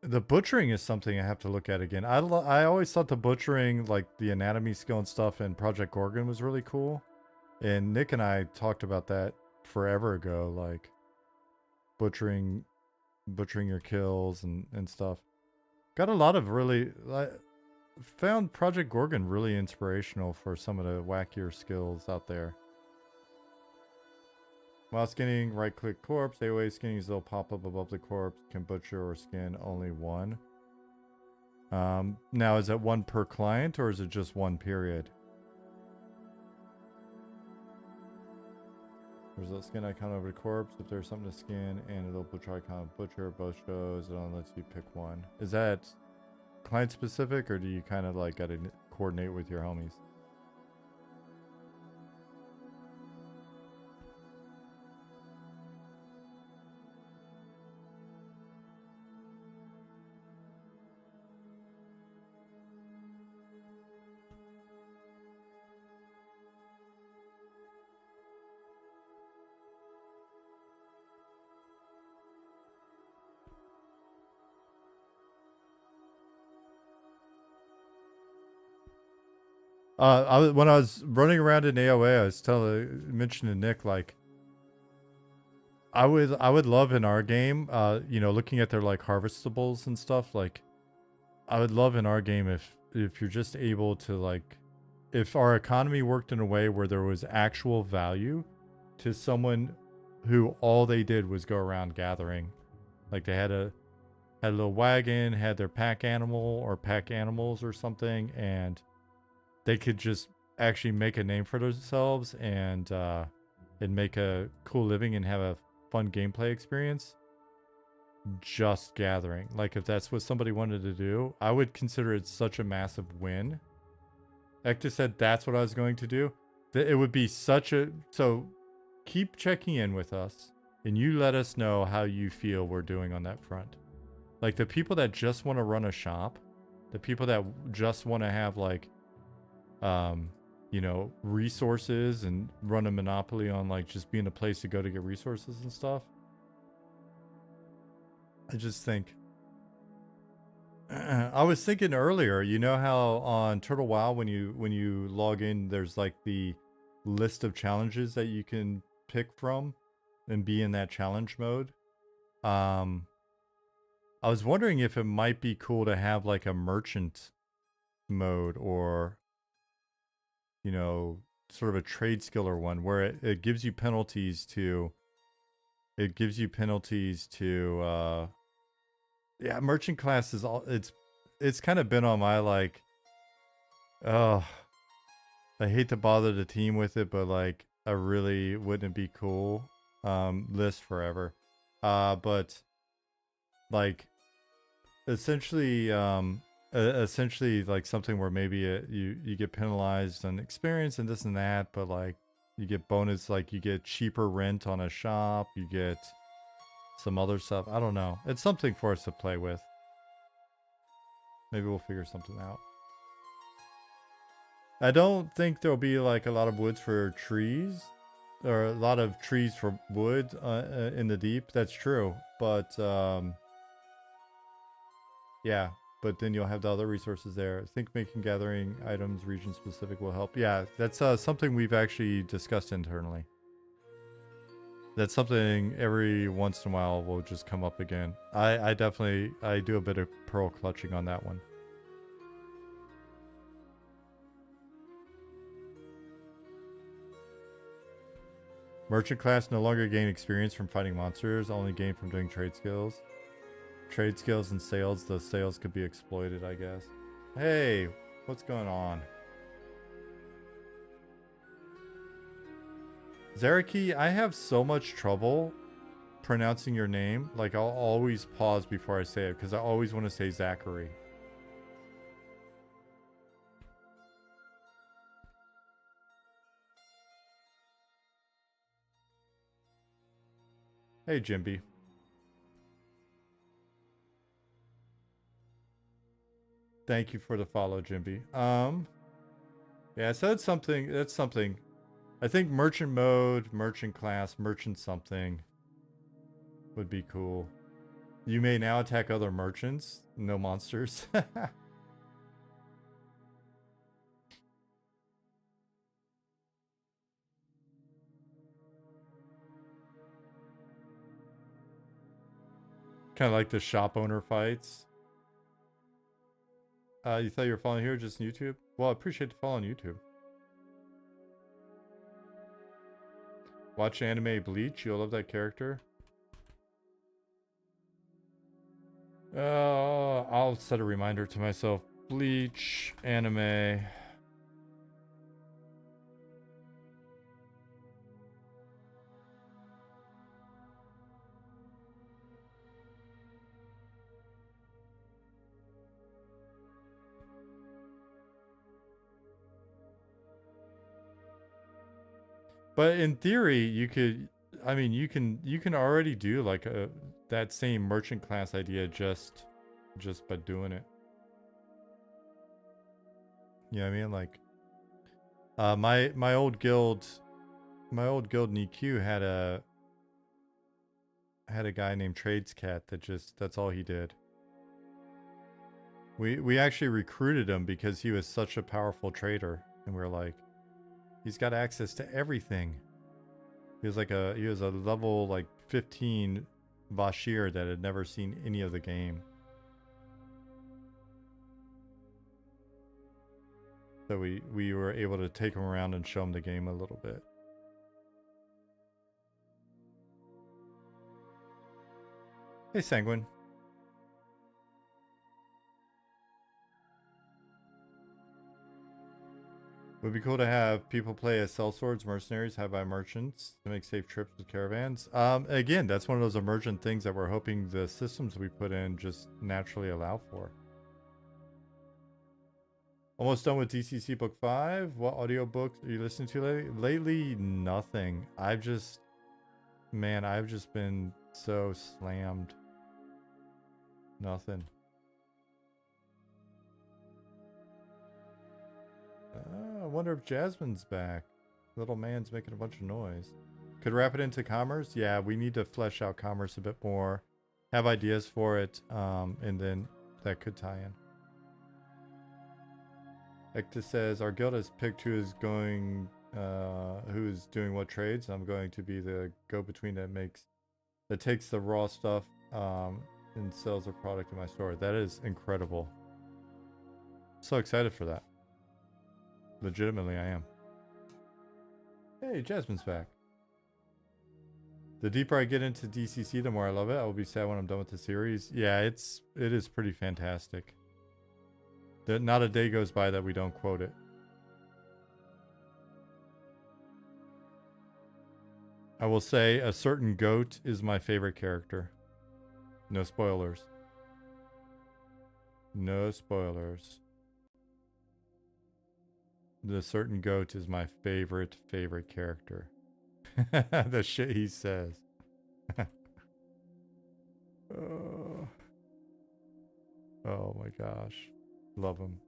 The butchering is something I have to look at again. I always thought the butchering, like the anatomy skill and stuff in Project Gorgon was really cool. And Nick and I talked about that forever ago, like butchering your kills and stuff. Got a lot of really... found Project Gorgon really inspirational for some of the wackier skills out there. While skinning, right-click corpse. AOA skinning is little pop-up above the corpse. Can butcher or skin only one. Now, is it one per client or is it just one period? There's a skin icon over the corpse if there's something to skin, and a little butcher icon of butcher. Both shows it only lets you pick one. Is that client specific, or do you kind of like gotta coordinate with your homies? When I was running around in AOA, I was mentioning to Nick, like, I would love in our game, you know, looking at their like harvestables and stuff, like, I would love in our game if you're just able to like, if our economy worked in a way where there was actual value to someone who all they did was go around gathering, like they had a little wagon, had their pack animal or pack animals or something, and they could just actually make a name for themselves and make a cool living and have a fun gameplay experience just gathering. Like if that's what somebody wanted to do, I would consider it such a massive win. Ecta said that's what I was going to do. It would be such a... So keep checking in with us and you let us know how you feel we're doing on that front. Like the people that just want to run a shop, the people that just want to have like you know, resources and run a monopoly on like just being a place to go to get resources and stuff. I just think I was thinking earlier, you know how on Turtle WoW when you log in there's like the list of challenges that you can pick from and be in that challenge mode. I was wondering if it might be cool to have like a merchant mode or, you know, sort of a trade skiller one where it gives you penalties to yeah, merchant class is all it's kind of been on my like, oh, I hate to bother the team with it, but like I really wouldn't it be cool list forever. But like essentially like something where maybe you get penalized on experience and this and that, but like you get bonus, like you get cheaper rent on a shop, you get some other stuff. I don't know. It's something for us to play with. Maybe we'll figure something out. I don't think there'll be like a lot of woods for trees, or a lot of trees for wood in the deep. That's true, but yeah. But then you'll have the other resources there. I think making gathering items region specific will help. Yeah, that's something we've actually discussed internally. That's something every once in a while will just come up again. I definitely do a bit of pearl clutching on that one. Merchant class no longer gain experience from fighting monsters, only gain from doing trade skills. Trade skills and sales, those sales could be exploited, I guess. Hey, what's going on? Zaraki, I have so much trouble pronouncing your name. Like, I'll always pause before I say it, because I always want to say Zachary. Hey, Jimby. Thank you for the follow, Jimby. Yeah, so that's something. I think merchant mode, merchant class, merchant something would be cool. You may now attack other merchants. No monsters. Kind of like the shop owner fights. You thought you were following here, just YouTube? Well, I appreciate the follow on YouTube. Watch anime Bleach. You'll love that character. I'll set a reminder to myself. Bleach, anime. But in theory, you could, I mean, you can already do like that same merchant class idea just by doing it. You know what I mean? Like, my old guild in EQ had a guy named Tradescat that's all he did. We actually recruited him because he was such a powerful trader, and we were like, he's got access to everything. He was a level like 15 Vashir that had never seen any of the game. So we were able to take him around and show him the game a little bit. Hey, Sanguine. Would be cool to have people play as sellswords, mercenaries, have by merchants to make safe trips with caravans. Again, that's one of those emergent things that we're hoping the systems we put in just naturally allow for. Almost done with DCC Book 5. What audiobooks are you listening to lately? Lately, nothing. I've just been so slammed. Nothing. I wonder if Jasmine's back. Little man's making a bunch of noise. Could wrap it into commerce? Yeah, we need to flesh out commerce a bit more. Have ideas for it, and then that could tie in. Ecta says, our guild has picked who is doing what trades. I'm going to be the go-between that takes the raw stuff and sells a product in my store. That is incredible. So excited for that. Legitimately, I am. Hey, Jasmine's back. The deeper I get into DCC, the more I love it. I will be sad when I'm done with the series. Yeah, it is pretty fantastic. Not a day goes by that we don't quote it. I will say a certain goat is my favorite character. No spoilers. No spoilers. The certain goat is my favorite character. The shit he says. Oh my gosh. Love him.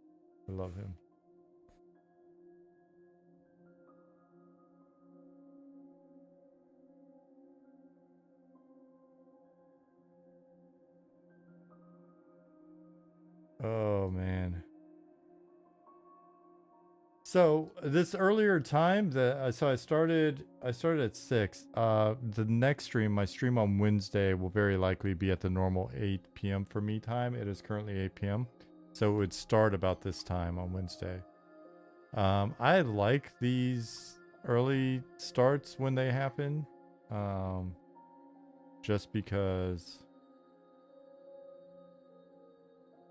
I love him. Oh man. So this earlier time so I started at 6. The next stream, my stream on Wednesday, will very likely be at the normal 8 p.m. for me time. It is currently 8 p.m. So it would start about this time on Wednesday. I like these early starts when they happen. Just because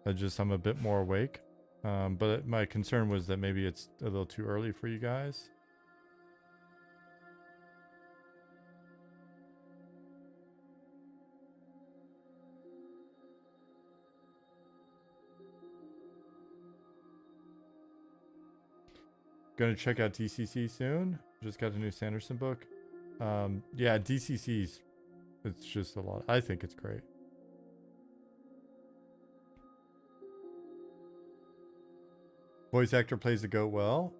I'm a bit more awake. But my concern was that maybe it's a little too early for you guys. Gonna check out DCC soon. Just got a new Sanderson book. Yeah, DCC's, it's just a lot. I think it's great. Voice actor plays the goat well.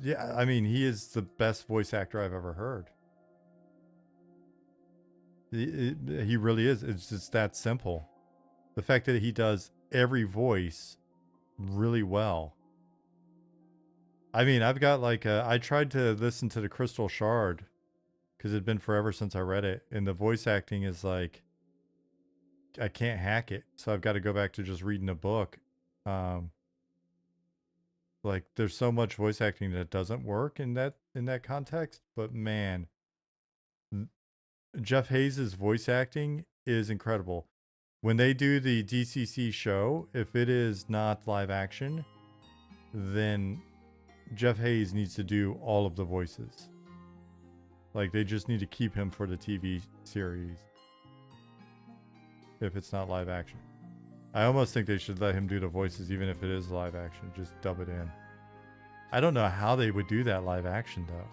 Yeah, I mean, he is the best voice actor I've ever heard. He really is. It's just that simple. The fact that he does every voice really well. I mean, I've got like I tried to listen to the Crystal Shard because it'd been forever since I read it, and the voice acting is like I can't hack it, so I've got to go back to just reading a book. Like there's so much voice acting that doesn't work in that context, but man, Jeff Hayes' voice acting is incredible. When they do the DCC show, if it is not live action, then Jeff Hayes needs to do all of the voices. Like they just need to keep him for the TV series if it's not live action. I almost think they should let him do the voices even if it is live action. Just dub it in. I don't know how they would do that live action though.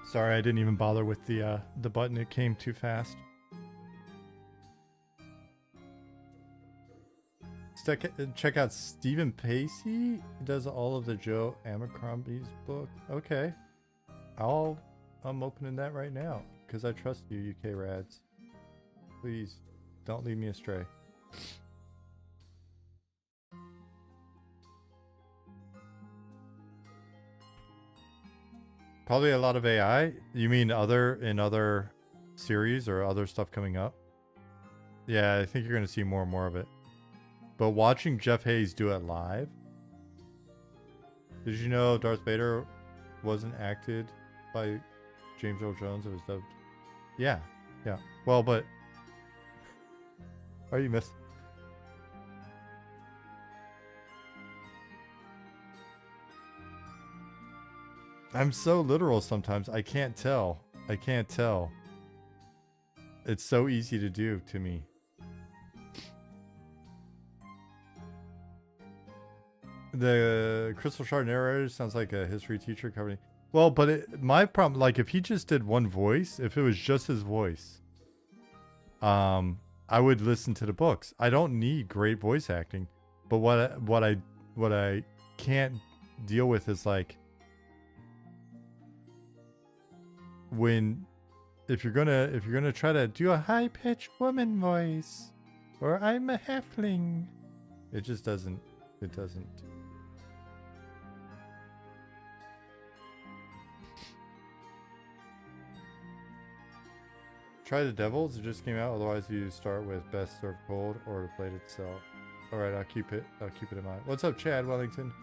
Sorry, I didn't even bother with the button. It came too fast. Check out Stephen Pacey. He does all of the Joe Abercrombie's book. Okay, I'm opening that right now because I trust you, UK Rads. Please don't lead me astray. Probably a lot of AI. You mean in other series or other stuff coming up? Yeah, I think you're going to see more and more of it. But watching Jeff Hayes do it live. Did you know Darth Vader wasn't acted by James Earl Jones? It was dubbed. Yeah. Well, but are you missing? I'm so literal sometimes. I can't tell. It's so easy to do to me. The Crystal Shard narrator sounds like a history teacher covering. Well, but my problem, like if he just did one voice, if it was just his voice, I would listen to the books. I don't need great voice acting, but what I can't deal with is like if you're gonna try to do a high pitched woman voice, or I'm a halfling, it just doesn't. It doesn't. Try the Devils. It just came out. Otherwise, you start with Best Served Cold or the plate itself. All right, I'll keep it in mind. What's up, Chad Wellington?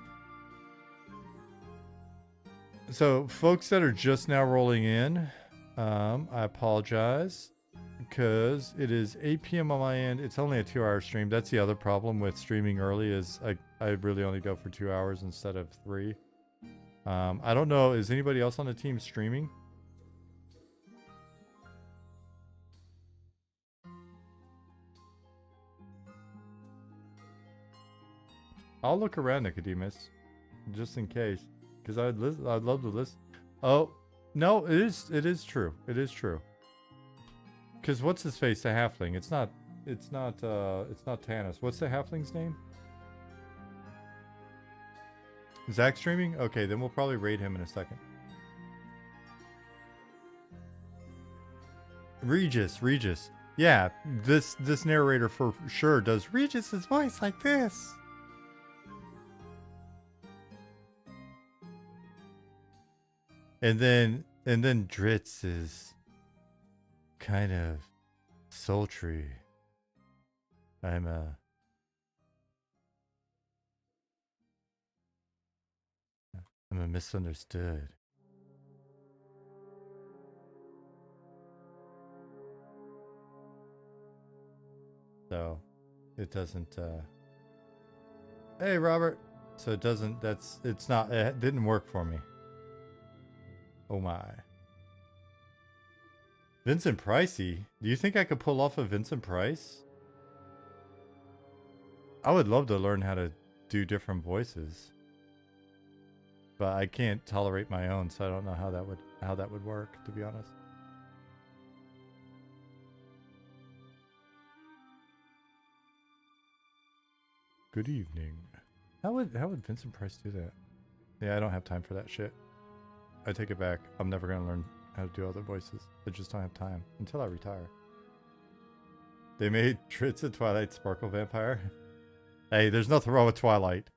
So, folks that are just now rolling in, I apologize because it is 8 p.m. on my end. It's only a 2-hour stream. That's the other problem with streaming early is I really only go for 2 hours instead of 3. I don't know. Is anybody else on the team streaming? I'll look around, Nicodemus, just in case, because I'd love to listen. Oh, no, it is true. It is true. Because what's his face? The halfling. It's not Tanis. What's the halfling's name? Zach streaming? Okay, then we'll probably raid him in a second. Regis. Yeah, this narrator for sure does Regis's voice like this. And then Dritz is kind of sultry. I'm a misunderstood. So it doesn't Hey Robert. So it doesn't it didn't work for me. Oh my. Vincent Pricey? Do you think I could pull off a Vincent Price? I would love to learn how to do different voices. But I can't tolerate my own, so I don't know how that would work, to be honest. Good evening. How would Vincent Price do that? Yeah, I don't have time for that shit. I take it back. I'm never gonna learn how to do other voices. I just don't have time until I retire. They made Tritz a Twilight Sparkle vampire. Hey, there's nothing wrong with Twilight.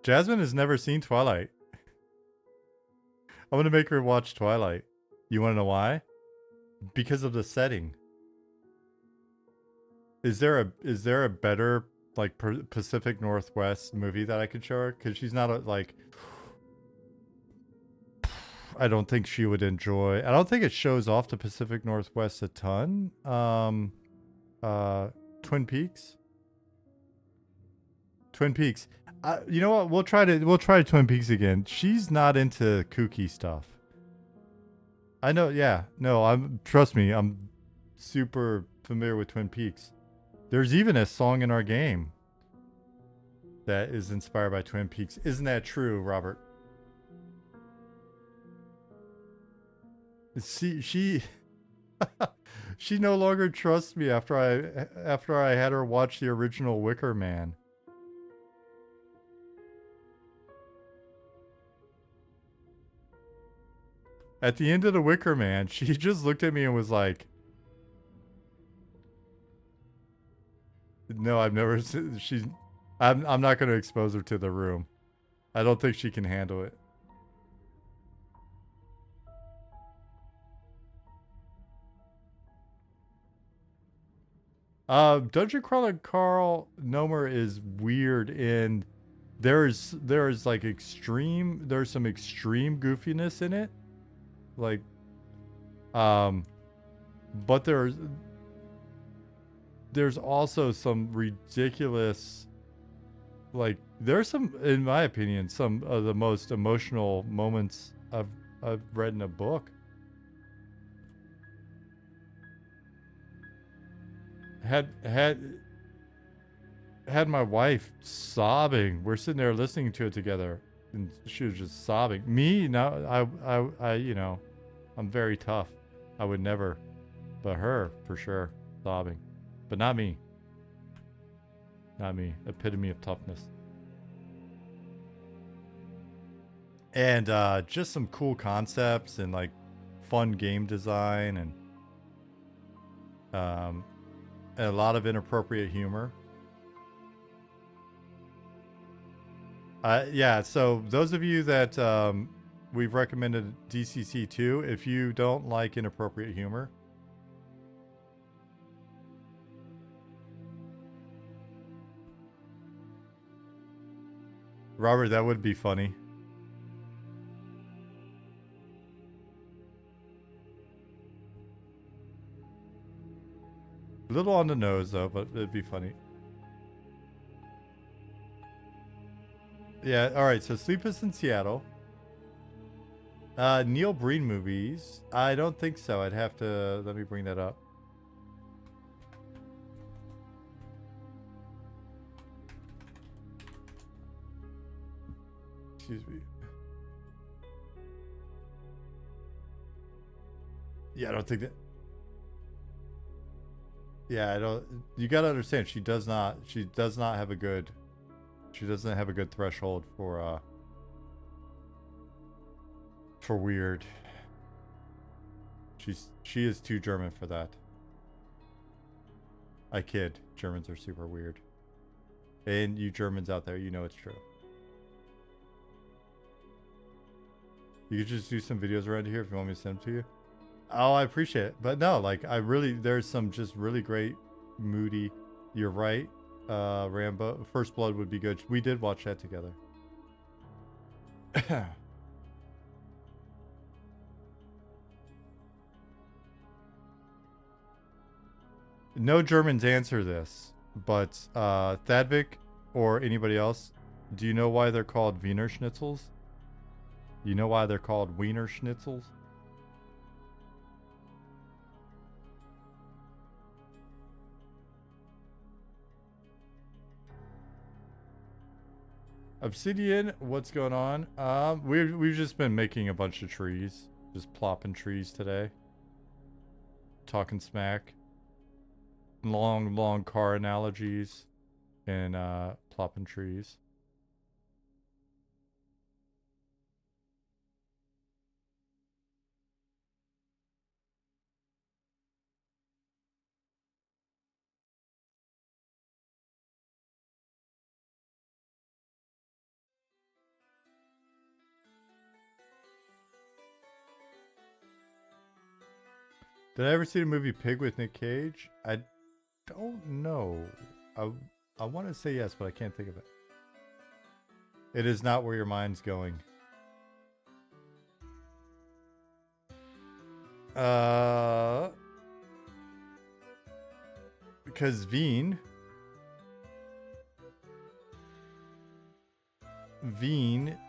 Jasmine has never seen Twilight. I'm gonna make her watch Twilight. You want to know why? Because of the setting. Is there a better like Pacific Northwest movie that I could show her? Because she's not like. I don't think she would enjoy. I don't think it shows off the Pacific Northwest a ton. Twin Peaks. Twin Peaks. You know what? We'll try Twin Peaks again. She's not into kooky stuff. I know. Yeah. No. Trust me. I'm super familiar with Twin Peaks. There's even a song in our game that is inspired by Twin Peaks. Isn't that true, Robert? She she no longer trusts me after I had her watch the original Wicker Man. At the end of the Wicker Man, she just looked at me and was like, "No, I've never she's I'm not going to expose her to the room. I don't think she can handle it." Dungeon Crawler Carl Nomer is weird, and there's like there's some extreme goofiness in it, like, but there's also some ridiculous, like, there's some, in my opinion, some of the most emotional moments I've read in a book. Had my wife sobbing. We're sitting there listening to it together, and she was just sobbing. Me, no, I you know, I'm very tough. I would never, but her for sure, sobbing, but not me. Not me. Epitome of toughness. And just some cool concepts and like fun game design and a lot of inappropriate humor. Yeah, so those of you that we've recommended DCC to, if you don't like inappropriate humor, Robert, that would be funny. A little on the nose though, but it'd be funny. Yeah, alright, so Sleepless in Seattle. Neil Breen movies. I don't think so. I'd have to, let me bring that up. Excuse me. Yeah, I don't think that. Yeah, I don't. You gotta understand, she does not have a good. She doesn't have a good threshold for weird. She is too German for that. I kid. Germans are super weird. And you Germans out there, you know it's true. You could just do some videos around here if you want me to send them to you. Oh, I appreciate it. But no, like, there's some just really great, moody. You're right. Rambo. First Blood would be good. We did watch that together. No Germans answer this, but Thadvik or anybody else, do you know why they're called Wiener Schnitzels? You know why they're called Wiener Schnitzels? Obsidian, what's going on? We've just been making a bunch of trees, just plopping trees today, talking smack, long car analogies, and plopping trees. Did I ever see the movie Pig with Nick Cage? I don't know. I want to say yes, but I can't think of it. It is not where your mind's going. Because Wien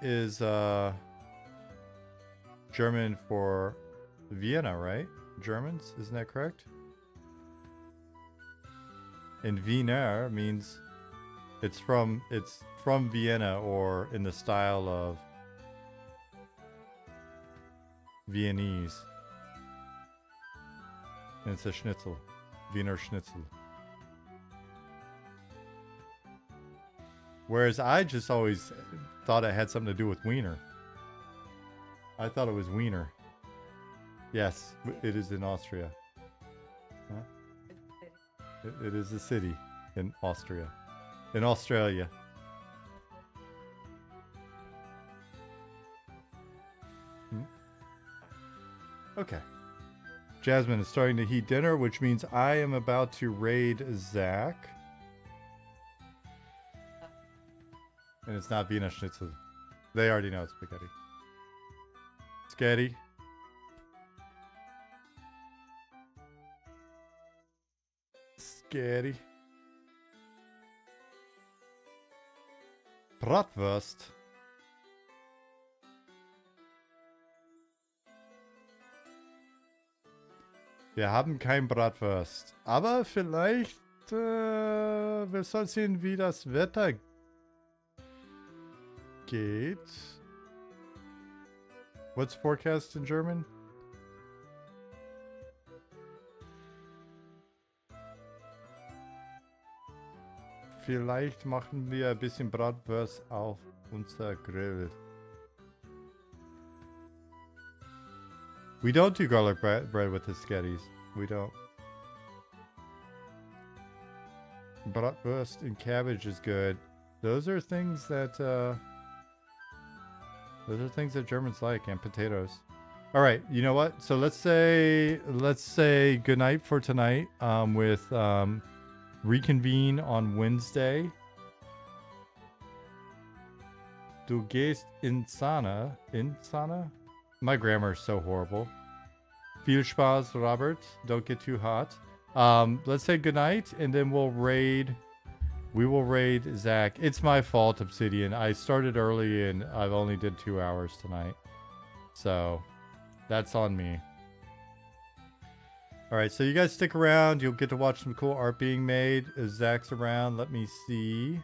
is German for Vienna, right? Germans, isn't that correct? And Wiener means it's from Vienna, or in the style of Viennese. And it's a schnitzel. Wiener Schnitzel. Whereas I just always thought it had something to do with wiener. I thought it was wiener. Yes, it is in Austria. Huh? It is a city in Austria. In Australia. Okay. Jasmine is starting to heat dinner, which means I am about to raid Zach. And it's not Wiener Schnitzel. They already know it's spaghetti. Spaghetti. Spaghetti. Bratwurst. Wir haben kein Bratwurst. Aber vielleicht, wir sollen sehen, wie das Wetter geht. What's forecast in German? Vielleicht machen wir ein bisschen Bratwurst auf unser Grill. We don't do garlic bread with the sketties. We don't. Bratwurst and cabbage is good. Those are things that Germans like, and potatoes. All right, you know what? So let's say good night for tonight. With reconvene on Wednesday. Du gehst in Sana. My grammar is so horrible. Viel Spaß, Robert. Don't get too hot. Let's say goodnight, and then we will raid Zach. It's my fault, Obsidian. I started early, and I've only did 2 hours tonight. So, that's on me. Alright, so you guys stick around. You'll get to watch some cool art being made. As Zach's around, let me see.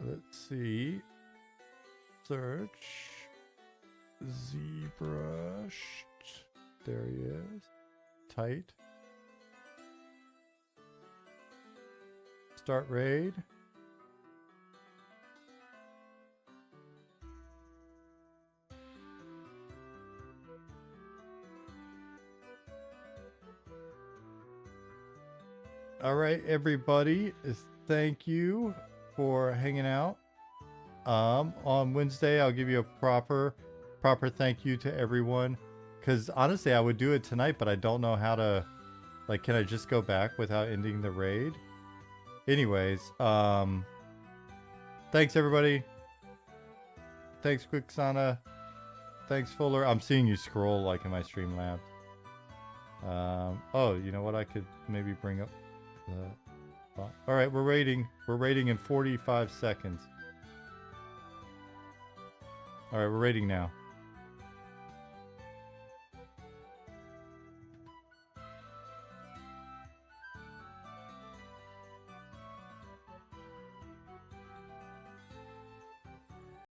Let's see. Search. ZBrush. There he is. Tight. Start raid. All right, everybody. Thank you for hanging out. On Wednesday, I'll give you a proper thank you to everyone. Because honestly, I would do it tonight, but I don't know how to. Like, can I just go back without ending the raid? Anyways, thanks everybody. Thanks Quicksana. Thanks Fuller. I'm seeing you scroll like in my Streamlabs. Oh, you know what? I could maybe bring up the. All right, we're raiding. We're raiding in 45 seconds. All right, we're raiding now.